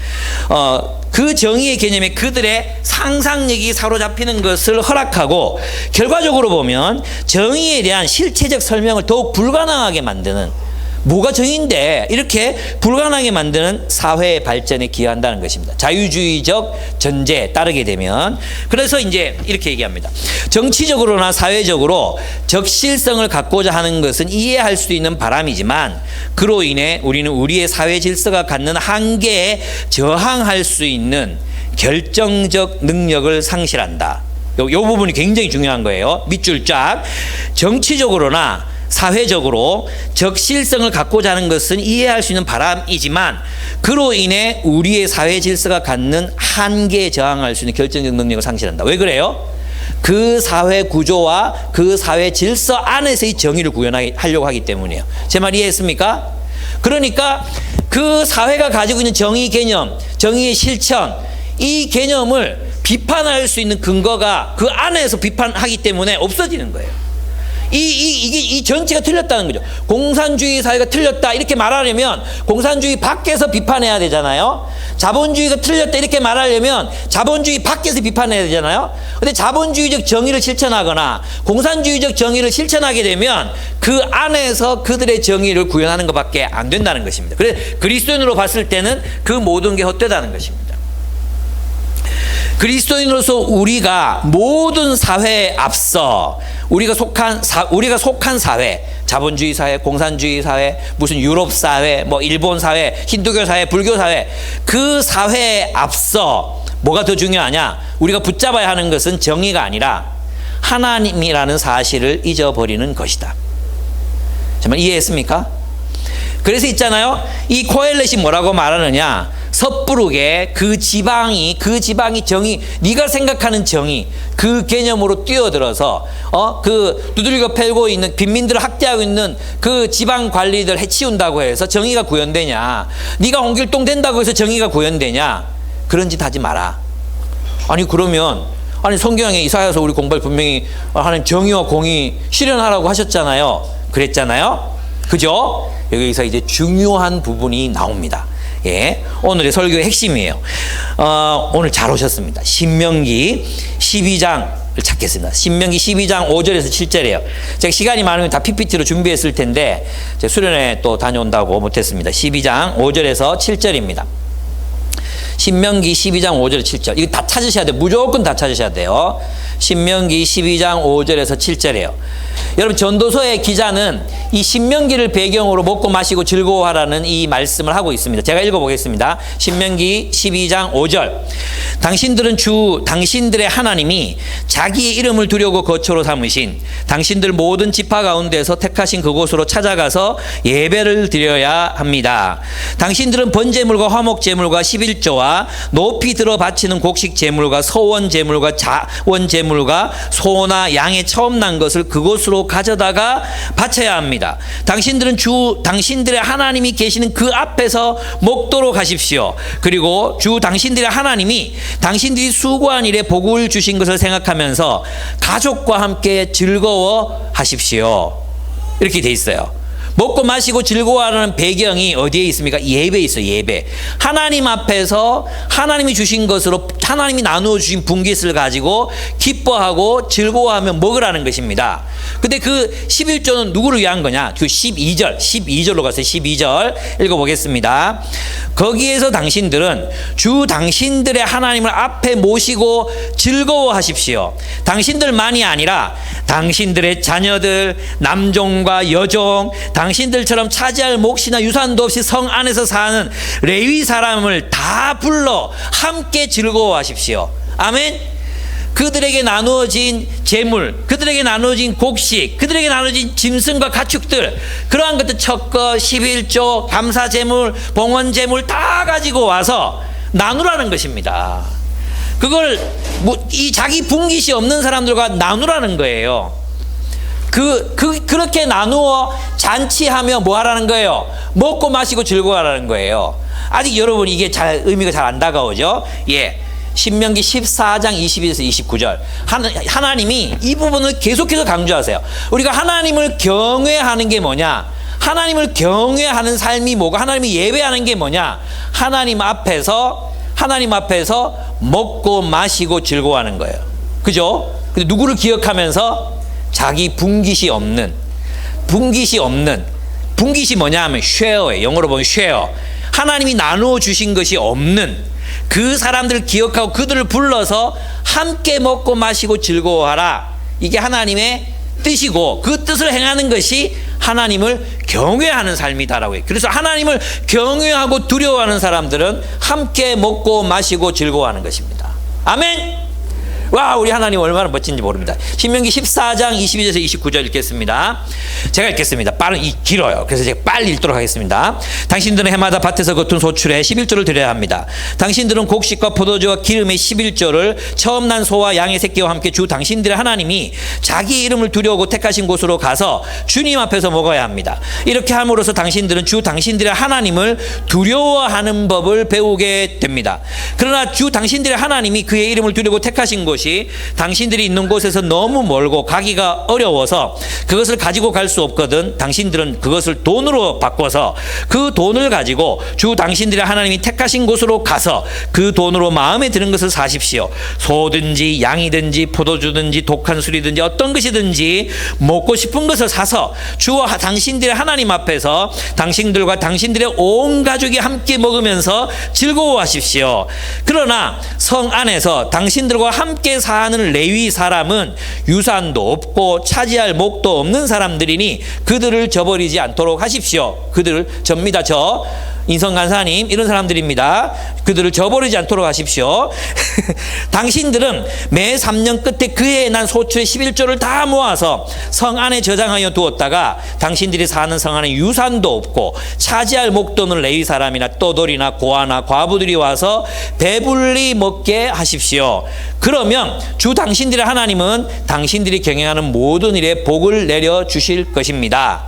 그 정의의 개념에 그들의 상상력이 사로잡히는 것을 허락하고 결과적으로 보면 정의에 대한 실체적 설명을 더욱 불가능하게 만드는, 뭐가 정의인데 이렇게 불가능하게 만드는 사회의 발전에 기여한다는 것입니다. 자유주의적 전제에 따르게 되면. 그래서 이제 이렇게 얘기합니다. 정치적으로나 사회적으로 적실성을 갖고자 하는 것은 이해할 수 있는 바람이지만 그로 인해 우리는 우리의 사회 질서가 갖는 한계에 저항할 수 있는 결정적 능력을 상실한다. 요 부분이 굉장히 중요한 거예요. 밑줄 쫙. 정치적으로나 사회적으로 적실성을 갖고자 하는 것은 이해할 수 있는 바람이지만 그로 인해 우리의 사회 질서가 갖는 한계에 저항할 수 있는 결정적 능력을 상실한다. 왜 그래요? 그 사회 구조와 그 사회 질서 안에서의 정의를 구현하려고 하기 때문이에요. 제 말 이해했습니까? 그러니까 그 사회가 가지고 있는 정의 개념, 정의의 실천, 이 개념을 비판할 수 있는 근거가 그 안에서 비판하기 때문에 없어지는 거예요. 이 전체가 틀렸다는 거죠. 공산주의 사회가 틀렸다 이렇게 말하려면 공산주의 밖에서 비판해야 되잖아요. 자본주의가 틀렸다 이렇게 말하려면 자본주의 밖에서 비판해야 되잖아요. 근데 자본주의적 정의를 실천하거나 공산주의적 정의를 실천하게 되면 그 안에서 그들의 정의를 구현하는 것밖에 안 된다는 것입니다. 그래서 그리스도인으로 봤을 때는 그 모든 게 헛되다는 것입니다. 그리스도인으로서 우리가 모든 사회에 앞서 우리가 속한 사회, 자본주의 사회, 공산주의 사회, 무슨 유럽 사회, 뭐 일본 사회, 힌두교 사회, 불교 사회, 그 사회에 앞서 뭐가 더 중요하냐? 우리가 붙잡아야 하는 것은 정의가 아니라 하나님이라는 사실을 잊어버리는 것이다. 정말 이해했습니까? 그래서 있잖아요. 이 코엘렛이 뭐라고 말하느냐? 섣부르게 그 지방이 정의, 네가 생각하는 정의, 그 개념으로 뛰어들어서 그 두들겨 패고 있는 빈민들을 학대하고 있는 그 지방 관리들 해치운다고 해서 정의가 구현되냐? 네가 홍길동 된다고 해서 정의가 구현되냐? 그런 짓 하지 마라. 아니 그러면 성경에 이사야서 우리 공부할 분명히 하나님 정의와 공의 실현하라고 하셨잖아요. 그랬잖아요. 그죠? 여기서 이제 중요한 부분이 나옵니다. 예, 오늘의 설교의 핵심이에요. 오늘 잘 오셨습니다. 신명기 12장을 찾겠습니다. 신명기 12장 5절에서 7절이에요. 제가 시간이 많으면 다 PPT로 준비했을 텐데 제가 수련회 또 다녀온다고 못했습니다. 12장 5절에서 7절입니다. 신명기 12장 5절 7절. 이거 다 찾으셔야 돼요. 무조건 다 찾으셔야 돼요. 신명기 12장 5절에서 7절이에요. 여러분 전도서의 기자는 이 신명기를 배경으로 먹고 마시고 즐거워하라는 이 말씀을 하고 있습니다. 제가 읽어보겠습니다. 신명기 12장 5절. 당신들의 하나님이 자기의 이름을 두려고 거처로 삼으신 당신들 모든 지파 가운데서 택하신 그곳으로 찾아가서 예배를 드려야 합니다. 당신들은 번제물과 화목제물과 11조와 제물과 높이 들어 바치는 곡식 제물과 서원 제물과 자원 제물과 소나 양의 처음 난 것을 그곳으로 가져다가 바쳐야 합니다. 당신들은 당신들의 하나님이 계시는 그 앞에서 먹도록 하십시오. 그리고 당신들의 하나님이 당신들이 수고한 일에 복을 주신 것을 생각하면서 가족과 함께 즐거워하십시오. 이렇게 돼 있어요. 먹고 마시고 즐거워하는 배경이 어디에 있습니까? 예배에 있어요. 예배. 하나님 앞에서 하나님이 주신 것으로 하나님이 나누어 주신 분깃을 가지고 기뻐하고 즐거워하며 먹으라는 것입니다. 근데 그 11조는 누구를 위한 거냐? 그 12절로 가서 12절 읽어보겠습니다. 거기에서 당신들은 당신들의 하나님을 앞에 모시고 즐거워하십시오. 당신들만이 아니라 당신들의 자녀들, 남종과 여종, 당신들처럼 차지할 몫이나 유산도 없이 성 안에서 사는 레위 사람을 다 불러 함께 즐거워하십시오. 아멘. 그들에게 나누어진 재물, 그들에게 나누어진 곡식, 그들에게 나누어진 짐승과 가축들, 그러한 것들 첫거, 11조, 감사 재물, 봉헌 재물 다 가지고 와서 나누라는 것입니다. 그걸 이 자기 분깃이 없는 사람들과 나누라는 거예요. 그렇게 나누어 잔치하며 뭐 하라는 거예요? 먹고 마시고 즐거워하라는 거예요. 아직 여러분 이게 의미가 잘 안 다가오죠? 예. 신명기 14장 22에서 29절. 하나님이 이 부분을 계속해서 강조하세요. 우리가 하나님을 경외하는 게 뭐냐? 하나님을 경외하는 삶이 뭐고 하나님을 예배하는 게 뭐냐? 하나님 앞에서 먹고 마시고 즐거워하는 거예요. 그죠? 근데 누구를 기억하면서 자기 분깃이 없는 분깃이 뭐냐 하면 쉐어예요. 영어로 보면 쉐어. 하나님이 나누어 주신 것이 없는 그 사람들을 기억하고 그들을 불러서 함께 먹고 마시고 즐거워하라. 이게 하나님의 뜻이고 그 뜻을 행하는 것이 하나님을 경외하는 삶이다라고 해요. 그래서 하나님을 경외하고 두려워하는 사람들은 함께 먹고 마시고 즐거워하는 것입니다. 아멘. 와, 우리 하나님 얼마나 멋진지 모릅니다. 신명기 14장 22절에서 29절 읽겠습니다. 제가 읽겠습니다. 길어요. 그래서 제가 빨리 읽도록 하겠습니다. 당신들은 해마다 밭에서 거둔 소출에 11조를 드려야 합니다. 당신들은 곡식과 포도주와 기름의 11조를 처음 난 소와 양의 새끼와 함께 당신들의 하나님이 자기 이름을 두려워하고 택하신 곳으로 가서 주님 앞에서 먹어야 합니다. 이렇게 함으로써 당신들은 당신들의 하나님을 두려워하는 법을 배우게 됩니다. 그러나 당신들의 하나님이 그의 이름을 두려고 택하신 곳이 당신들이 있는 곳에서 너무 멀고 가기가 어려워서 그것을 가지고 갈 수 없거든 당신들은 그것을 돈으로 바꿔서 그 돈을 가지고 당신들의 하나님이 택하신 곳으로 가서 그 돈으로 마음에 드는 것을 사십시오. 소든지 양이든지 포도주든지 독한 술이든지 어떤 것이든지 먹고 싶은 것을 사서 주와 당신들의 하나님 앞에서 당신들과 당신들의 온 가족이 함께 먹으면서 즐거워하십시오. 그러나 성 안에서 당신들과 함께 사는 레위 사람은 유산도 없고 차지할 몫도 없는 사람들이니 그들을 저버리지 않도록 하십시오. 그들을 접니다. 인성 간사님 이런 사람들입니다. 그들을 저버리지 않도록 하십시오. 당신들은 매 3년 끝에 그해 난 소출의 11조를 다 모아서 성 안에 저장하여 두었다가 당신들이 사는 성 안에 유산도 없고 차지할 몫도 없는 레위 사람이나 떠돌이나 고아나 과부들이 와서 배불리 먹게 하십시오. 그러면 당신들의 하나님은 당신들이 경영하는 모든 일에 복을 내려 주실 것입니다.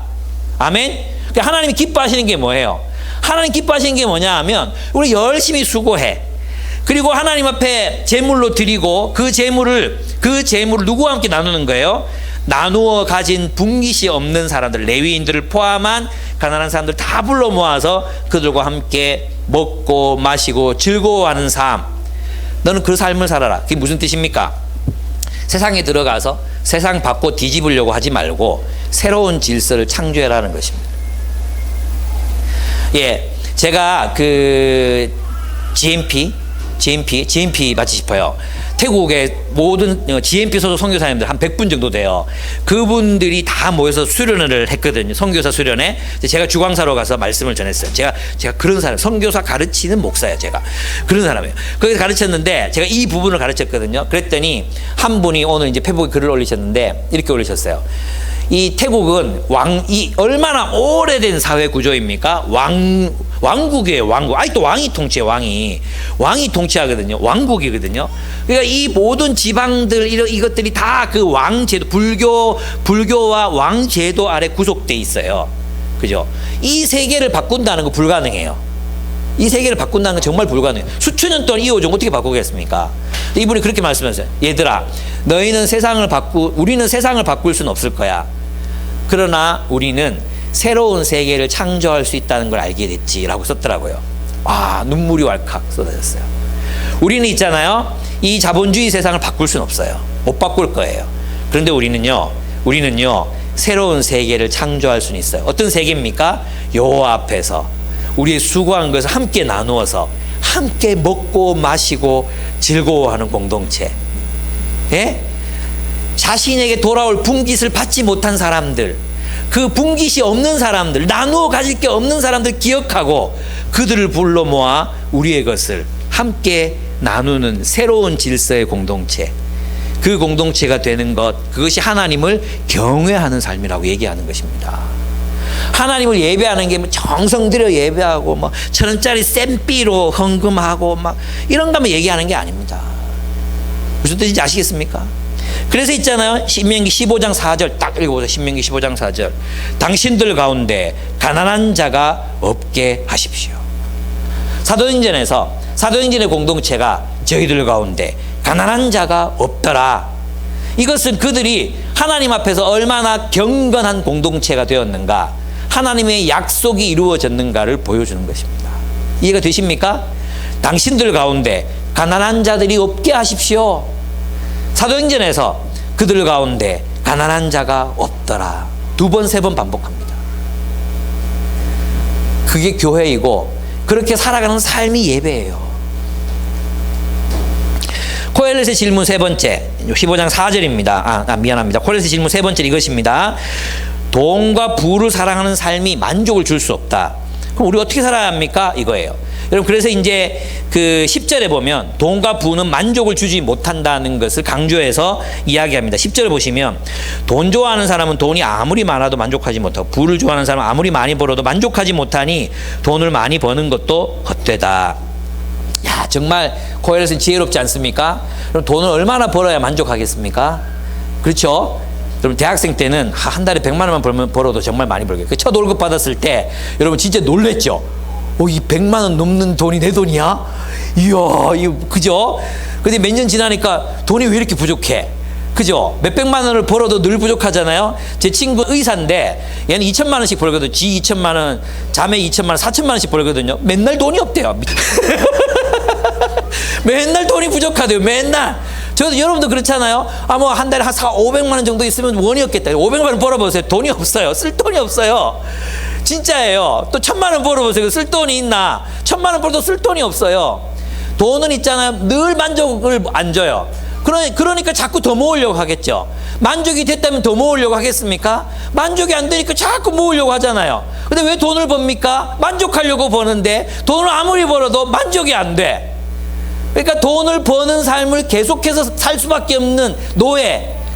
아멘. 하나님이 기뻐하시는 게 뭐예요? 하나님 기뻐하시는 게 뭐냐 하면 우리 열심히 수고해. 그리고 하나님 앞에 제물로 드리고 그 제물을 누구와 함께 나누는 거예요? 나누어 가진 분깃이 없는 사람들, 레위인들을 포함한 가난한 사람들 다 불러 모아서 그들과 함께 먹고 마시고 즐거워하는 삶. 너는 그 삶을 살아라. 그게 무슨 뜻입니까? 세상에 들어가서 세상 바꿔 뒤집으려고 하지 말고 새로운 질서를 창조해라는 것입니다. 예, 제가 GMP 맞지 싶어요. 태국의 모든 GMP 소속 선교사님들 한 100분 정도 돼요. 그분들이 다 모여서 수련회를 했거든요. 선교사 수련회. 제가 주광사로 가서 말씀을 전했어요. 제가 그런 사람, 선교사 가르치는 목사예요. 제가 그런 사람이에요. 거기서 가르쳤는데 제가 이 부분을 가르쳤거든요. 그랬더니 한 분이 오늘 이제 페이스북에 글을 올리셨는데 이렇게 올리셨어요. 이 태국은 얼마나 오래된 사회 구조입니까? 왕국이에요, 왕국. 아직도 왕이 통치해, 왕이 통치하거든요. 왕국이거든요. 그러니까 이 모든 지방들, 이것들이 다 그 왕제도, 불교와 왕제도 아래 구속돼 있어요. 그죠? 이 세계를 바꾼다는 거 불가능해요. 이 세계를 바꾼다는 건 정말 불가능해요. 수천 년 동안 이어온 어떻게 바꾸겠습니까? 이분이 그렇게 말씀하셨어요. 얘들아, 우리는 세상을 바꿀 수는 없을 거야. 그러나 우리는 새로운 세계를 창조할 수 있다는 걸 알게 됐지라고 썼더라고요. 와, 눈물이 왈칵 쏟아졌어요. 우리는 있잖아요, 이 자본주의 세상을 바꿀 수는 없어요. 못 바꿀 거예요. 그런데 우리는요 새로운 세계를 창조할 수는 있어요. 어떤 세계입니까? 여호와 앞에서 우리의 수고한 것을 함께 나누어서 함께 먹고 마시고 즐거워하는 공동체. 예? 자신에게 돌아올 분깃을 받지 못한 사람들, 그 분깃이 없는 사람들, 나누어 가질 게 없는 사람들 기억하고 그들을 불러 모아 우리의 것을 함께 나누는 새로운 질서의 공동체. 그 공동체가 되는 것, 그것이 하나님을 경외하는 삶이라고 얘기하는 것입니다. 하나님을 예배하는 게 정성 들여 예배하고 뭐 1,000원짜리 쌤비로 헌금하고 막 이런 거만 얘기하는 게 아닙니다. 무슨 뜻인지 아시겠습니까? 그래서 있잖아요, 신명기 15장 4절 딱 읽어보세요. 신명기 15장 4절. 당신들 가운데 가난한 자가 없게 하십시오. 사도행전의 공동체가 저희들 가운데 가난한 자가 없더라. 이것은 그들이 하나님 앞에서 얼마나 경건한 공동체가 되었는가, 하나님의 약속이 이루어졌는가를 보여주는 것입니다. 이해가 되십니까? 당신들 가운데 가난한 자들이 없게 하십시오. 사도행전에서 그들 가운데 가난한 자가 없더라. 2번, 3번 반복합니다. 그게 교회이고 그렇게 살아가는 삶이 예배예요. 코엘렛의 질문 세 번째, 15장 4절입니다. 미안합니다. 코엘렛의 질문 세 번째 이것입니다. 돈과 부를 사랑하는 삶이 만족을 줄 수 없다. 그럼 우리 어떻게 살아야 합니까? 이거예요. 여러분, 그래서 이제 그 10절에 보면 돈과 부는 만족을 주지 못한다는 것을 강조해서 이야기합니다. 10절을 보시면 돈 좋아하는 사람은 돈이 아무리 많아도 만족하지 못하고 부를 좋아하는 사람은 아무리 많이 벌어도 만족하지 못하니 돈을 많이 버는 것도 헛되다. 야, 정말 코엘렛은 지혜롭지 않습니까? 그럼 돈을 얼마나 벌어야 만족하겠습니까? 그렇죠? 여러분, 대학생 때는 한 달에 100만 원만 벌어도 정말 많이 벌겠어요. 첫 월급 받았을 때 여러분 진짜 놀랬죠? 이 100만 원 넘는 돈이 내 돈이야? 이야, 이거 그죠? 근데 몇 년 지나니까 돈이 왜 이렇게 부족해? 그죠? 몇백만 원을 벌어도 늘 부족하잖아요. 제 친구 의사인데 얘는 2천만 원씩 벌거든요. 지 2천만 원, 자매 2천만 원, 4천만 원씩 벌거든요. 맨날 돈이 없대요. 맨날 돈이 부족하대요. 맨날. 저도 여러분도 그렇잖아요. 뭐 한 달에 한 500만 원 정도 있으면 원이었겠다. 500만 원 벌어보세요. 돈이 없어요. 쓸 돈이 없어요. 진짜예요. 또 1,000만 원 벌어보세요. 쓸 돈이 있나? 1,000만 원 벌어도 쓸 돈이 없어요. 돈은 있잖아요, 늘 만족을 안 줘요. 그러니까 자꾸 더 모으려고 하겠죠. 만족이 됐다면 더 모으려고 하겠습니까? 만족이 안 되니까 자꾸 모으려고 하잖아요. 근데 왜 돈을 법니까? 만족하려고 버는데 돈을 아무리 벌어도 만족이 안 돼. 그러니까 돈을 버는 삶을 계속해서 살 수밖에 없는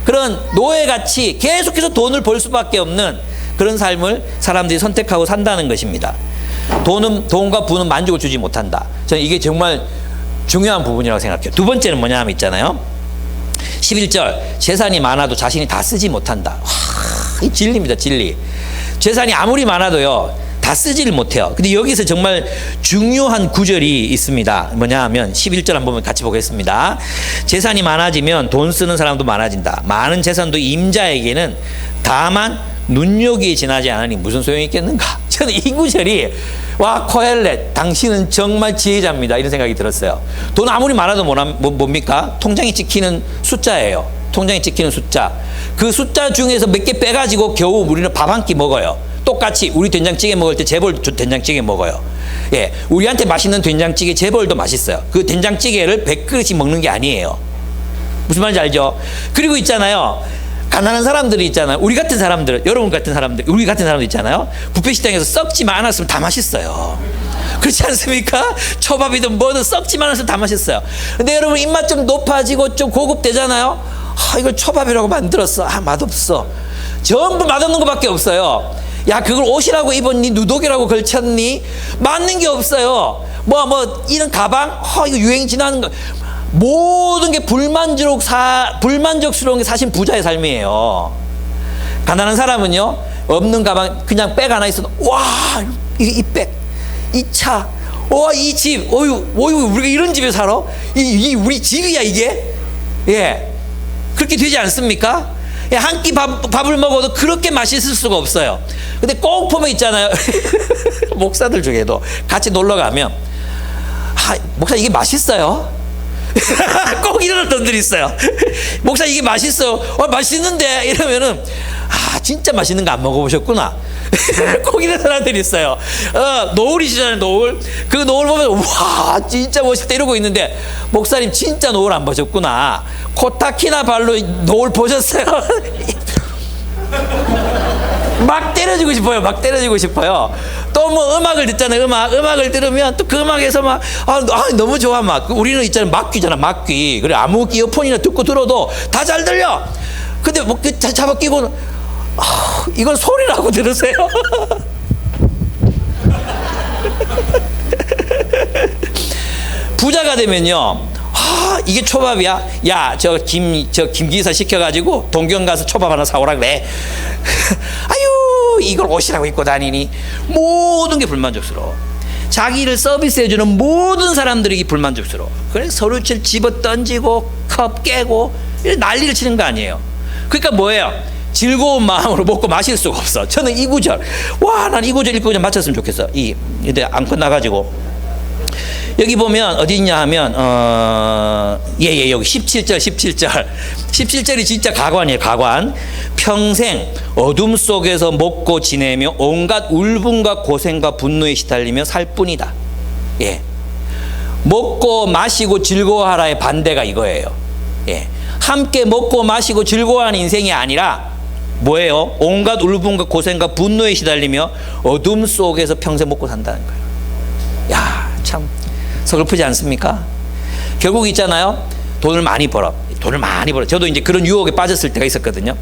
그런 노예같이 계속해서 돈을 벌 수밖에 없는 그런 삶을 사람들이 선택하고 산다는 것입니다. 돈과 부는 만족을 주지 못한다. 저는 이게 정말 중요한 부분이라고 생각해요. 두 번째는 뭐냐 하면 있잖아요, 11절, 재산이 많아도 자신이 다 쓰지 못한다. 이 진리입니다, 진리. 재산이 아무리 많아도요, 다 쓰지를 못해요. 근데 여기서 정말 중요한 구절이 있습니다. 뭐냐 하면 11절 한번 같이 보겠습니다. 재산이 많아지면 돈 쓰는 사람도 많아진다. 많은 재산도 임자에게는 다만 눈요기에 지나지 않으니 무슨 소용이 있겠는가? 저는 이 구절이, 와, 코엘렛, 당신은 정말 지혜자입니다, 이런 생각이 들었어요. 돈 아무리 많아도 뭡니까? 통장에 찍히는 숫자예요. 통장에 찍히는 숫자. 그 숫자 중에서 몇 개 빼가지고 겨우 우리는 밥 한 끼 먹어요. 똑같이 우리 된장찌개 먹을 때 재벌 된장찌개 먹어요. 예, 우리한테 맛있는 된장찌개 재벌도 맛있어요. 그 된장찌개를 100그릇씩 먹는 게 아니에요. 무슨 말인지 알죠? 그리고 있잖아요, 가난한 사람들이 있잖아요. 우리 같은 사람들, 여러분 같은 사람들, 우리 같은 사람들 있잖아요. 뷔페식당에서 썩지만 않았으면 다 맛있어요. 그렇지 않습니까? 초밥이든 뭐든 썩지만 않았으면 다 맛있어요. 근데 여러분 입맛 좀 높아지고 좀 고급되잖아요. 이걸 초밥이라고 만들었어. 맛없어. 전부 맛없는 것밖에 없어요. 야, 그걸 옷이라고 입었니? 누더기라고 걸쳤니? 맞는 게 없어요. 이런 가방? 이거 유행 지나는 거. 모든 게 불만족스러운 게 사실 부자의 삶이에요. 가난한 사람은요, 없는 가방, 그냥 백 하나 있어도, 와, 이 백, 이 차, 와, 이 집, 어휴, 우리가 이런 집에 살아? 이 우리 집이야, 이게? 예. 그렇게 되지 않습니까? 예, 한 끼 밥을 먹어도 그렇게 맛있을 수가 없어요. 근데 꼭 보면 있잖아요. 목사들 중에도 같이 놀러 가면, 목사, 이게 맛있어요? 꼭 이런 분들이 있어요. 목사, 이게 맛있어요. 맛있는데 이러면은 진짜 맛있는 거 안 먹어보셨구나. 꼭 이런 사람들이 있어요. 노을이시잖아요, 노을. 그 노을 보면 와, 진짜 멋있다 이러고 있는데, 목사님 진짜 노을 안 보셨구나. 코타키나 발로 노을 보셨어요? 막 때려주고 싶어요. 막 때려주고 싶어요. 또 음악을 듣잖아요. 음악을 들으면 또 그 음악에서 막 너무 좋아. 막 우리는 있잖아요, 막귀잖아, 막귀. 그래, 아무 이어폰이나 듣고 들어도 다 잘 들려. 근데 잡아 끼고는 이건 소리라고 들으세요. 부자가 되면요, 이게 초밥이야? 야, 김 기사 시켜가지고 동경 가서 초밥 하나 사오라 그래. 아유, 이걸 옷이라고 입고 다니니. 모든 게 불만족스러워. 자기를 서비스해주는 모든 사람들이 불만족스러워. 그래서 서류칠 집어 던지고 컵 깨고 난리를 치는 거 아니에요. 그러니까 뭐예요? 즐거운 마음으로 먹고 마실 수가 없어. 저는 이 구절, 난 이 구절 읽고 좀 맞췄으면 좋겠어. 근데 안 끝나가지고. 여기 보면 어디 있냐 하면 여기 17절이 진짜 가관이에요. 가관. 평생 어둠 속에서 먹고 지내며 온갖 울분과 고생과 분노에 시달리며 살 뿐이다. 예. 먹고 마시고 즐거워하라의 반대가 이거예요. 예. 함께 먹고 마시고 즐거워하는 인생이 아니라 뭐예요? 온갖 울분과 고생과 분노에 시달리며 어둠 속에서 평생 먹고 산다는 거예요. 야, 참 서글프지 않습니까? 결국 있잖아요, 돈을 많이 벌어. 저도 이제 그런 유혹에 빠졌을 때가 있었거든요.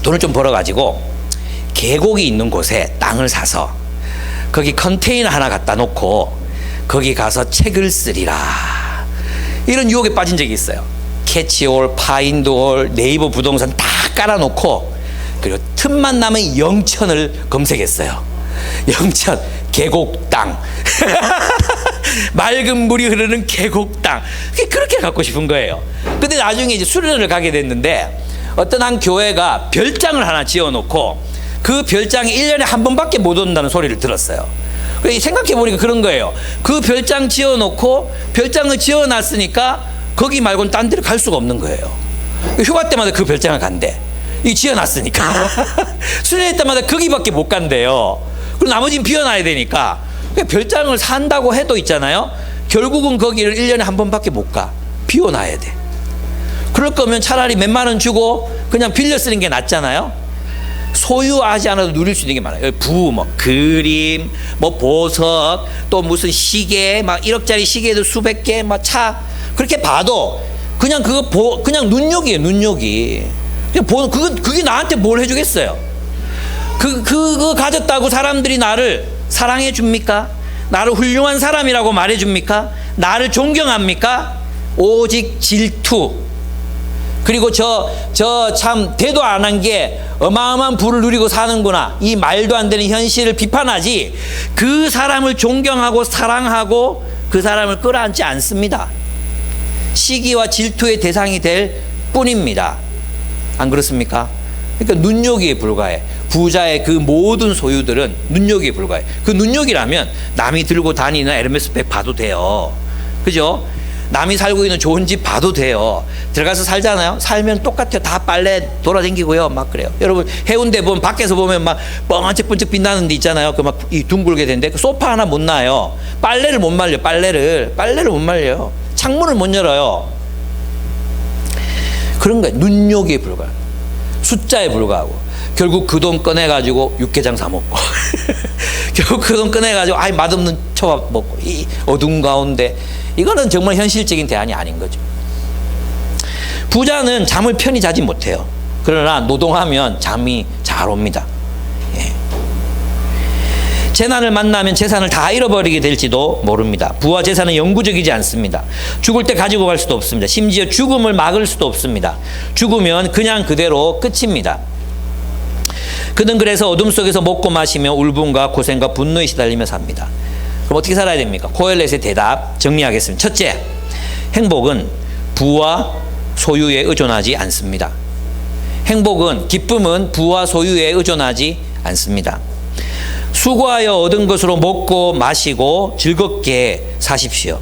돈을 좀 벌어가지고 계곡이 있는 곳에 땅을 사서 거기 컨테이너 하나 갖다 놓고 거기 가서 책을 쓰리라, 이런 유혹에 빠진 적이 있어요. 캐치올, 파인드올, 네이버 부동산 다 깔아놓고, 그리고 틈만 나면 영천을 검색했어요. 영천, 계곡 땅. 맑은 물이 흐르는 계곡 땅. 그렇게 갖고 싶은 거예요. 근데 나중에 이제 수련을 가게 됐는데, 어떤 한 교회가 별장을 하나 지어놓고 그 별장이 1년에 한 번밖에 못 온다는 소리를 들었어요. 생각해보니까 그런 거예요. 그 별장 지어놓고, 별장을 지어놨으니까 거기 말고는 딴 데를 갈 수가 없는 거예요. 휴가 때마다 그 별장을 간대. 이 지어놨으니까. 수련회 때마다 거기밖에 못 간대요. 그리고 나머지는 비워놔야 되니까. 별장을 산다고 해도 있잖아요, 결국은 거기를 1년에 한 번밖에 못 가. 비워놔야 돼. 그럴 거면 차라리 몇만 원 주고 그냥 빌려 쓰는 게 낫잖아요. 소유하지 않아도 누릴 수 있는 게 많아요. 그림, 보석, 또 무슨 시계, 막 1억짜리 시계도 수백 개, 차. 그렇게 봐도 그냥 그냥 눈요기예요, 눈요기. 그게 나한테 뭘 해주겠어요? 그거 가졌다고 사람들이 나를 사랑해 줍니까? 나를 훌륭한 사람이라고 말해 줍니까? 나를 존경합니까? 오직 질투. 그리고 저 참 대도 안 한 게 어마어마한 부를 누리고 사는구나, 이 말도 안 되는 현실을 비판하지, 그 사람을 존경하고 사랑하고 그 사람을 끌어안지 않습니다. 시기와 질투의 대상이 될 뿐입니다. 안 그렇습니까? 그러니까 눈요기에 불과해. 부자의 그 모든 소유들은 눈요기에 불과해. 그 눈요기라면 남이 들고 다니는 에르메스백 봐도 돼요. 그죠? 남이 살고 있는 좋은 집 봐도 돼요. 들어가서 살잖아요. 살면 똑같아요. 다 빨래 돌아다니고요. 막 그래요. 여러분 해운대 보면, 밖에서 보면 막 번쩍번쩍 빛나는 데 있잖아요. 그 막 이 둥글게 되는데 그 소파 하나 못 놔요. 빨래를 못 말려. 빨래를 못 말려요. 창문을 못 열어요. 그런 거예요. 눈요기에 불과해요. 숫자에 불과하고, 결국 그 돈 꺼내가지고 육개장 사 먹고 결국 그 돈 꺼내가지고 맛없는 초밥 먹고, 이 어둠 가운데. 이거는 정말 현실적인 대안이 아닌 거죠. 부자는 잠을 편히 자지 못해요. 그러나 노동하면 잠이 잘 옵니다. 예. 재난을 만나면 재산을 다 잃어버리게 될지도 모릅니다. 부와 재산은 영구적이지 않습니다. 죽을 때 가지고 갈 수도 없습니다. 심지어 죽음을 막을 수도 없습니다. 죽으면 그냥 그대로 끝입니다. 그는 그래서 어둠 속에서 먹고 마시며 울분과 고생과 분노에 시달리며 삽니다. 그럼 어떻게 살아야 됩니까? 고엘렛의 대답 정리하겠습니다. 첫째, 행복은 부와 소유에 의존하지 않습니다. 행복은, 기쁨은 부와 소유에 의존하지 않습니다. 수고하여 얻은 것으로 먹고 마시고 즐겁게 사십시오.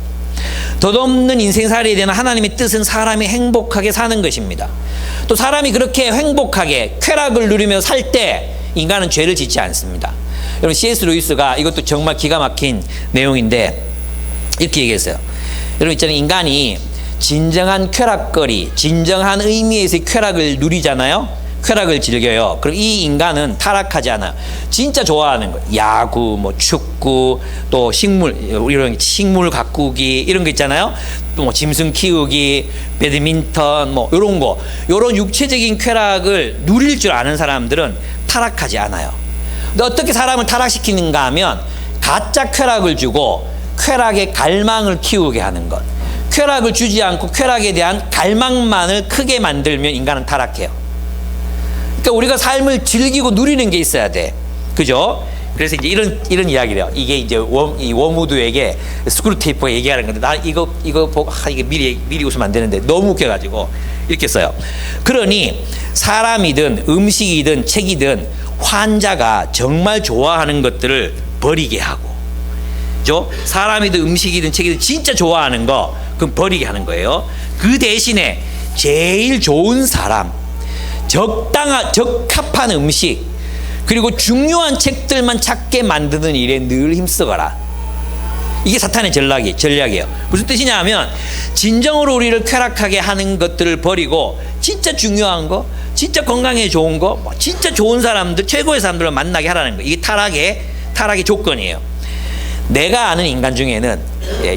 덧없는 인생살이에 대한 하나님의 뜻은 사람이 행복하게 사는 것입니다. 또 사람이 그렇게 행복하게 쾌락을 누리며 살 때 인간은 죄를 짓지 않습니다. 여러분, C.S. 루이스가 이것도 정말 기가 막힌 내용인데 이렇게 얘기했어요. 여러분 있잖아요, 인간이 진정한 쾌락거리, 진정한 의미에서의 쾌락을 누리잖아요. 쾌락을 즐겨요. 그럼 이 인간은 타락하지 않아요. 진짜 좋아하는 거, 야구, 뭐 축구, 또 식물, 이런 식물 가꾸기 이런 거 있잖아요. 또 뭐 짐승 키우기, 배드민턴, 뭐 이런 거, 이런 육체적인 쾌락을 누릴 줄 아는 사람들은 타락하지 않아요. 근데 어떻게 사람을 타락시키는가 하면 가짜 쾌락을 주고 쾌락의 갈망을 키우게 하는 것. 쾌락을 주지 않고 쾌락에 대한 갈망만을 크게 만들면 인간은 타락해요. 그러니까 우리가 삶을 즐기고 누리는 게 있어야 돼. 그죠? 그래서 이제 이런 이야기래요. 이게 이제 이 워무드에게 스크루테이프가 얘기하는 건데, 나 이거 보고, 이게 미리 웃으면 안 되는데, 너무 웃겨가지고, 이렇게 써요. 그러니, 사람이든 음식이든 책이든 환자가 정말 좋아하는 것들을 버리게 하고, 그죠? 사람이든 음식이든 책이든 진짜 좋아하는 거, 그럼 버리게 하는 거예요. 그 대신에 제일 좋은 사람, 적합한 음식, 그리고 중요한 책들만 찾게 만드는 일에 늘 힘쓰거라. 이게 사탄의 전략이에요. 무슨 뜻이냐 하면 진정으로 우리를 쾌락하게 하는 것들을 버리고 진짜 중요한 거, 진짜 건강에 좋은 거, 진짜 좋은 사람들, 최고의 사람들을 만나게 하라는 거예요. 이게 타락의 조건이에요. 내가 아는 인간 중에는,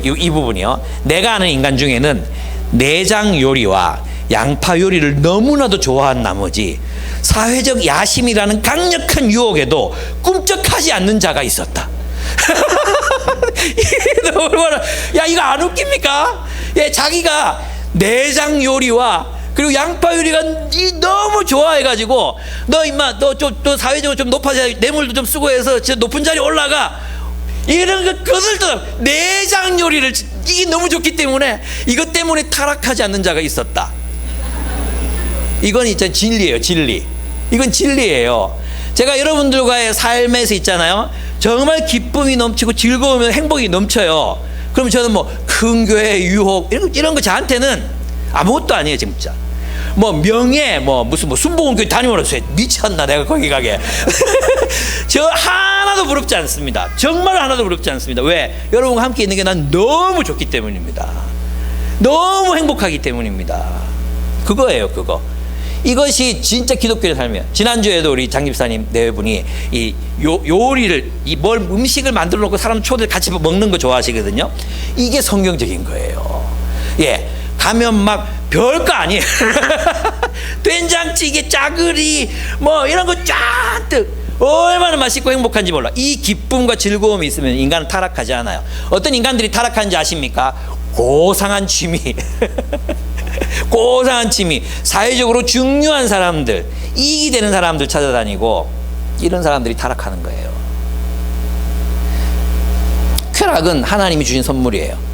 이 부분이요, 내가 아는 인간 중에는 내장 요리와 양파 요리를 너무나도 좋아한 나머지 사회적 야심이라는 강력한 유혹에도 꿈쩍하지 않는 자가 있었다. 야, 이거 안 웃깁니까? 예, 자기가 내장 요리와 그리고 양파 요리가 너무 좋아해가지고, 너 임마, 너 사회적으로 좀 높아져야 뇌물도 좀 쓰고 해서 저 높은 자리 올라가, 이런 거 거들떠 내장 요리를, 이게 너무 좋기 때문에 이것 때문에 타락하지 않는 자가 있었다. 이건 진짜 진리예요, 진리. 이건 진리예요. 제가 여러분들과의 삶에서 있잖아요, 정말 기쁨이 넘치고 즐거우면 행복이 넘쳐요. 그럼 저는 뭐 큰 교회 유혹 이런 거 저한테는 아무것도 아니에요, 진짜. 뭐 명예, 무슨 순복음교회 다니면서 미쳤나 내가 거기 가게. 저 하나도 부럽지 않습니다. 정말 하나도 부럽지 않습니다. 왜? 여러분과 함께 있는 게 난 너무 좋기 때문입니다. 너무 행복하기 때문입니다. 그거예요, 그거. 이것이 진짜 기독교의 삶이에요. 지난주에도 우리 장 집사님 네 분이 이 요리를, 음식을 만들어 놓고 사람 초대 같이 먹는 거 좋아하시거든요. 이게 성경적인 거예요. 예. 가면 막 별거 아니에요. 된장찌개, 짜글이, 이런 거 쫙뜩 얼마나 맛있고 행복한지 몰라. 이 기쁨과 즐거움이 있으면 인간은 타락하지 않아요. 어떤 인간들이 타락하는지 아십니까? 고상한 취미. 고상한 취미, 사회적으로 중요한 사람들, 이익이 되는 사람들 찾아다니고, 이런 사람들이 타락하는 거예요. 쾌락은 하나님이 주신 선물이에요.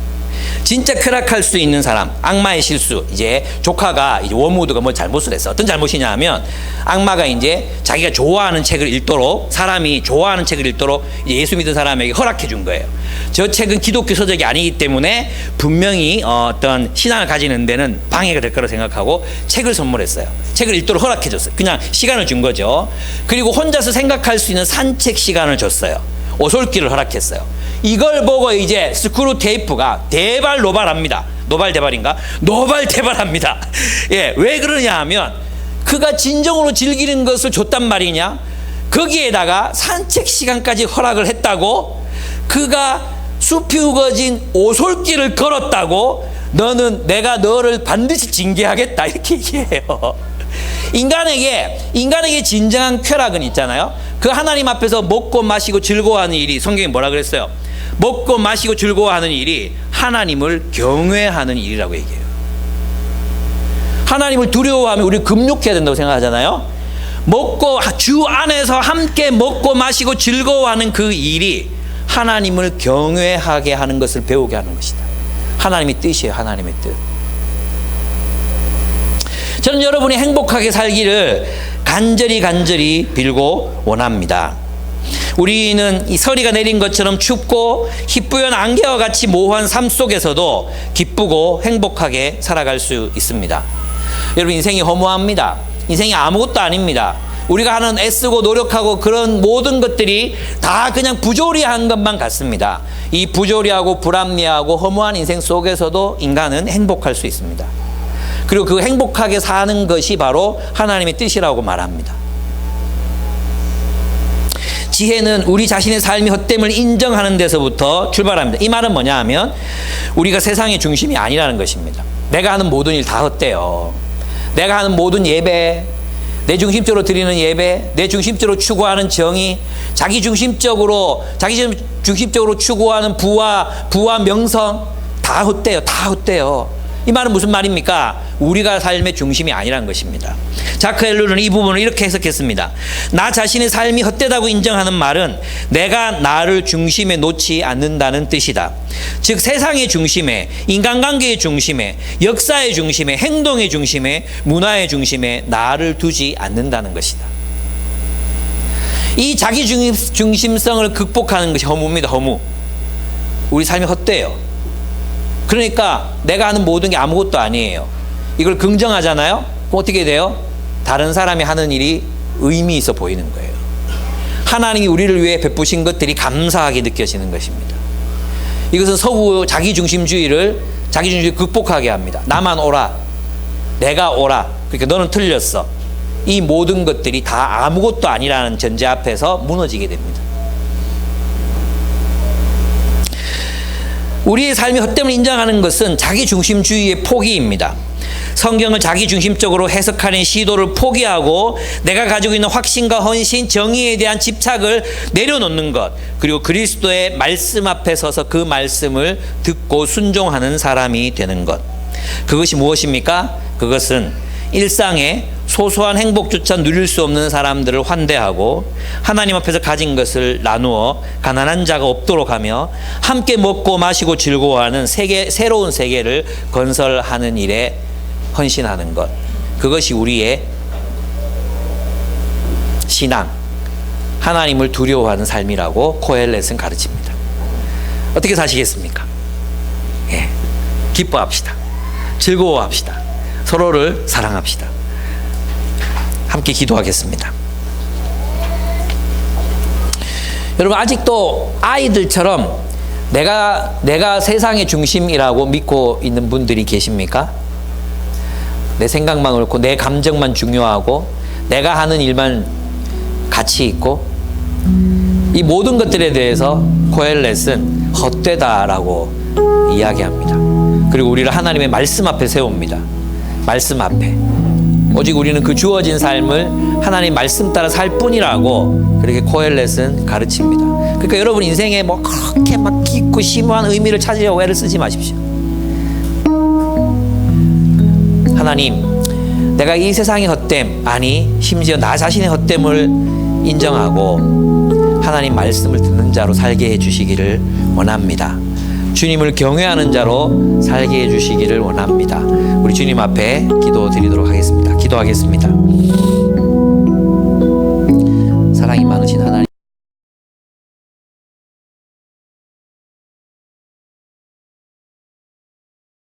진짜 쾌락할 수 있는 사람, 악마의 실수. 이제 조카가, 이제 워무드가 잘못을 했어. 어떤 잘못이냐 하면, 악마가 이제 자기가 좋아하는 책을 읽도록, 사람이 좋아하는 책을 읽도록 이제 예수 믿은 사람에게 허락해 준 거예요. 저 책은 기독교 서적이 아니기 때문에 분명히 어떤 신앙을 가지는 데는 방해가 될 거라고 생각하고 책을 선물했어요. 책을 읽도록 허락해 줬어요. 그냥 시간을 준 거죠. 그리고 혼자서 생각할 수 있는 산책 시간을 줬어요. 오솔길을 허락했어요. 이걸 보고 이제 스크루테이프가 대발노발합니다. 노발대발인가? 노발대발합니다. 예, 왜 그러냐 하면 그가 진정으로 즐기는 것을 줬단 말이냐? 거기에다가 산책 시간까지 허락을 했다고, 그가 숲이 우거진 오솔길을 걸었다고, 내가 너를 반드시 징계하겠다, 이렇게 얘기해요. 인간에게 진정한 쾌락은 있잖아요. 그 하나님 앞에서 먹고 마시고 즐거워하는 일이, 성경이 뭐라 그랬어요? 먹고 마시고 즐거워하는 일이 하나님을 경외하는 일이라고 얘기해요. 하나님을 두려워하면 우리 금욕해야 된다고 생각하잖아요. 주 안에서 함께 먹고 마시고 즐거워하는 그 일이 하나님을 경외하게 하는 것을 배우게 하는 것이다. 하나님의 뜻이에요. 하나님의 뜻. 저는 여러분이 행복하게 살기를 간절히 빌고 원합니다. 우리는 이 서리가 내린 것처럼 춥고 희뿌연 안개와 같이 모호한 삶 속에서도 기쁘고 행복하게 살아갈 수 있습니다. 여러분, 인생이 허무합니다. 인생이 아무것도 아닙니다. 우리가 하는 애쓰고 노력하고 그런 모든 것들이 다 그냥 부조리한 것만 같습니다. 이 부조리하고 불합리하고 허무한 인생 속에서도 인간은 행복할 수 있습니다. 그리고 그 행복하게 사는 것이 바로 하나님의 뜻이라고 말합니다. 지혜는 우리 자신의 삶의 헛됨을 인정하는 데서부터 출발합니다. 이 말은 뭐냐 하면 우리가 세상의 중심이 아니라는 것입니다. 내가 하는 모든 일 다 헛돼요. 내가 하는 모든 예배, 내 중심적으로 드리는 예배, 내 중심적으로 추구하는 정의, 자기 중심적으로 추구하는 부와 명성, 다 헛돼요. 다 헛돼요. 이 말은 무슨 말입니까? 우리가 삶의 중심이 아니라는 것입니다. 자크 엘룰은 이 부분을 이렇게 해석했습니다. 나 자신의 삶이 헛되다고 인정하는 말은 내가 나를 중심에 놓지 않는다는 뜻이다. 즉 세상의 중심에, 인간관계의 중심에, 역사의 중심에, 행동의 중심에, 문화의 중심에 나를 두지 않는다는 것이다. 이 자기 중심성을 극복하는 것이 허무입니다. 허무. 우리 삶이 헛돼요. 그러니까 내가 하는 모든 게 아무것도 아니에요. 이걸 긍정하잖아요? 그럼 어떻게 돼요? 다른 사람이 하는 일이 의미 있어 보이는 거예요. 하나님이 우리를 위해 베푸신 것들이 감사하게 느껴지는 것입니다. 이것은 서구 자기중심주의를 극복하게 합니다. 나만 오라, 내가 오라, 그러니까 너는 틀렸어. 이 모든 것들이 다 아무것도 아니라는 전제 앞에서 무너지게 됩니다. 우리의 삶의 헛됨을 인정하는 것은 자기중심주의의 포기입니다. 성경을 자기중심적으로 해석하는 시도를 포기하고 내가 가지고 있는 확신과 헌신, 정의에 대한 집착을 내려놓는 것, 그리고 그리스도의 말씀 앞에 서서 그 말씀을 듣고 순종하는 사람이 되는 것. 그것이 무엇입니까? 그것은 일상의 소소한 행복조차 누릴 수 없는 사람들을 환대하고 하나님 앞에서 가진 것을 나누어 가난한 자가 없도록 하며 함께 먹고 마시고 즐거워하는 새로운 세계를 건설하는 일에 헌신하는 것. 그것이 우리의 신앙, 하나님을 두려워하는 삶이라고 코헬렛은 가르칩니다. 어떻게 사시겠습니까? 예, 기뻐합시다. 즐거워합시다. 서로를 사랑합시다. 함께 기도하겠습니다. 여러분, 아직도 아이들처럼 내가 세상의 중심이라고 믿고 있는 분들이 계십니까? 내 생각만 옳고 내 감정만 중요하고 내가 하는 일만 가치 있고, 이 모든 것들에 대해서 코헬렛은 헛되다라고 이야기합니다. 그리고 우리를 하나님의 말씀 앞에 세웁니다. 말씀 앞에. 오직 우리는 그 주어진 삶을 하나님 말씀 따라 살 뿐이라고 그렇게 코헬렛은 가르칩니다. 그러니까 여러분 인생에 뭐 그렇게 막 깊고 심오한 의미를 찾으려고 애를 쓰지 마십시오. 하나님, 내가 이 세상의 헛됨, 아니 심지어 나 자신의 헛됨을 인정하고 하나님 말씀을 듣는 자로 살게 해주시기를 원합니다. 주님을 경외하는 자로 살게 해주시기를 원합니다. 우리 주님 앞에 기도드리도록 하겠습니다. 기도하겠습니다. 사랑이 많으신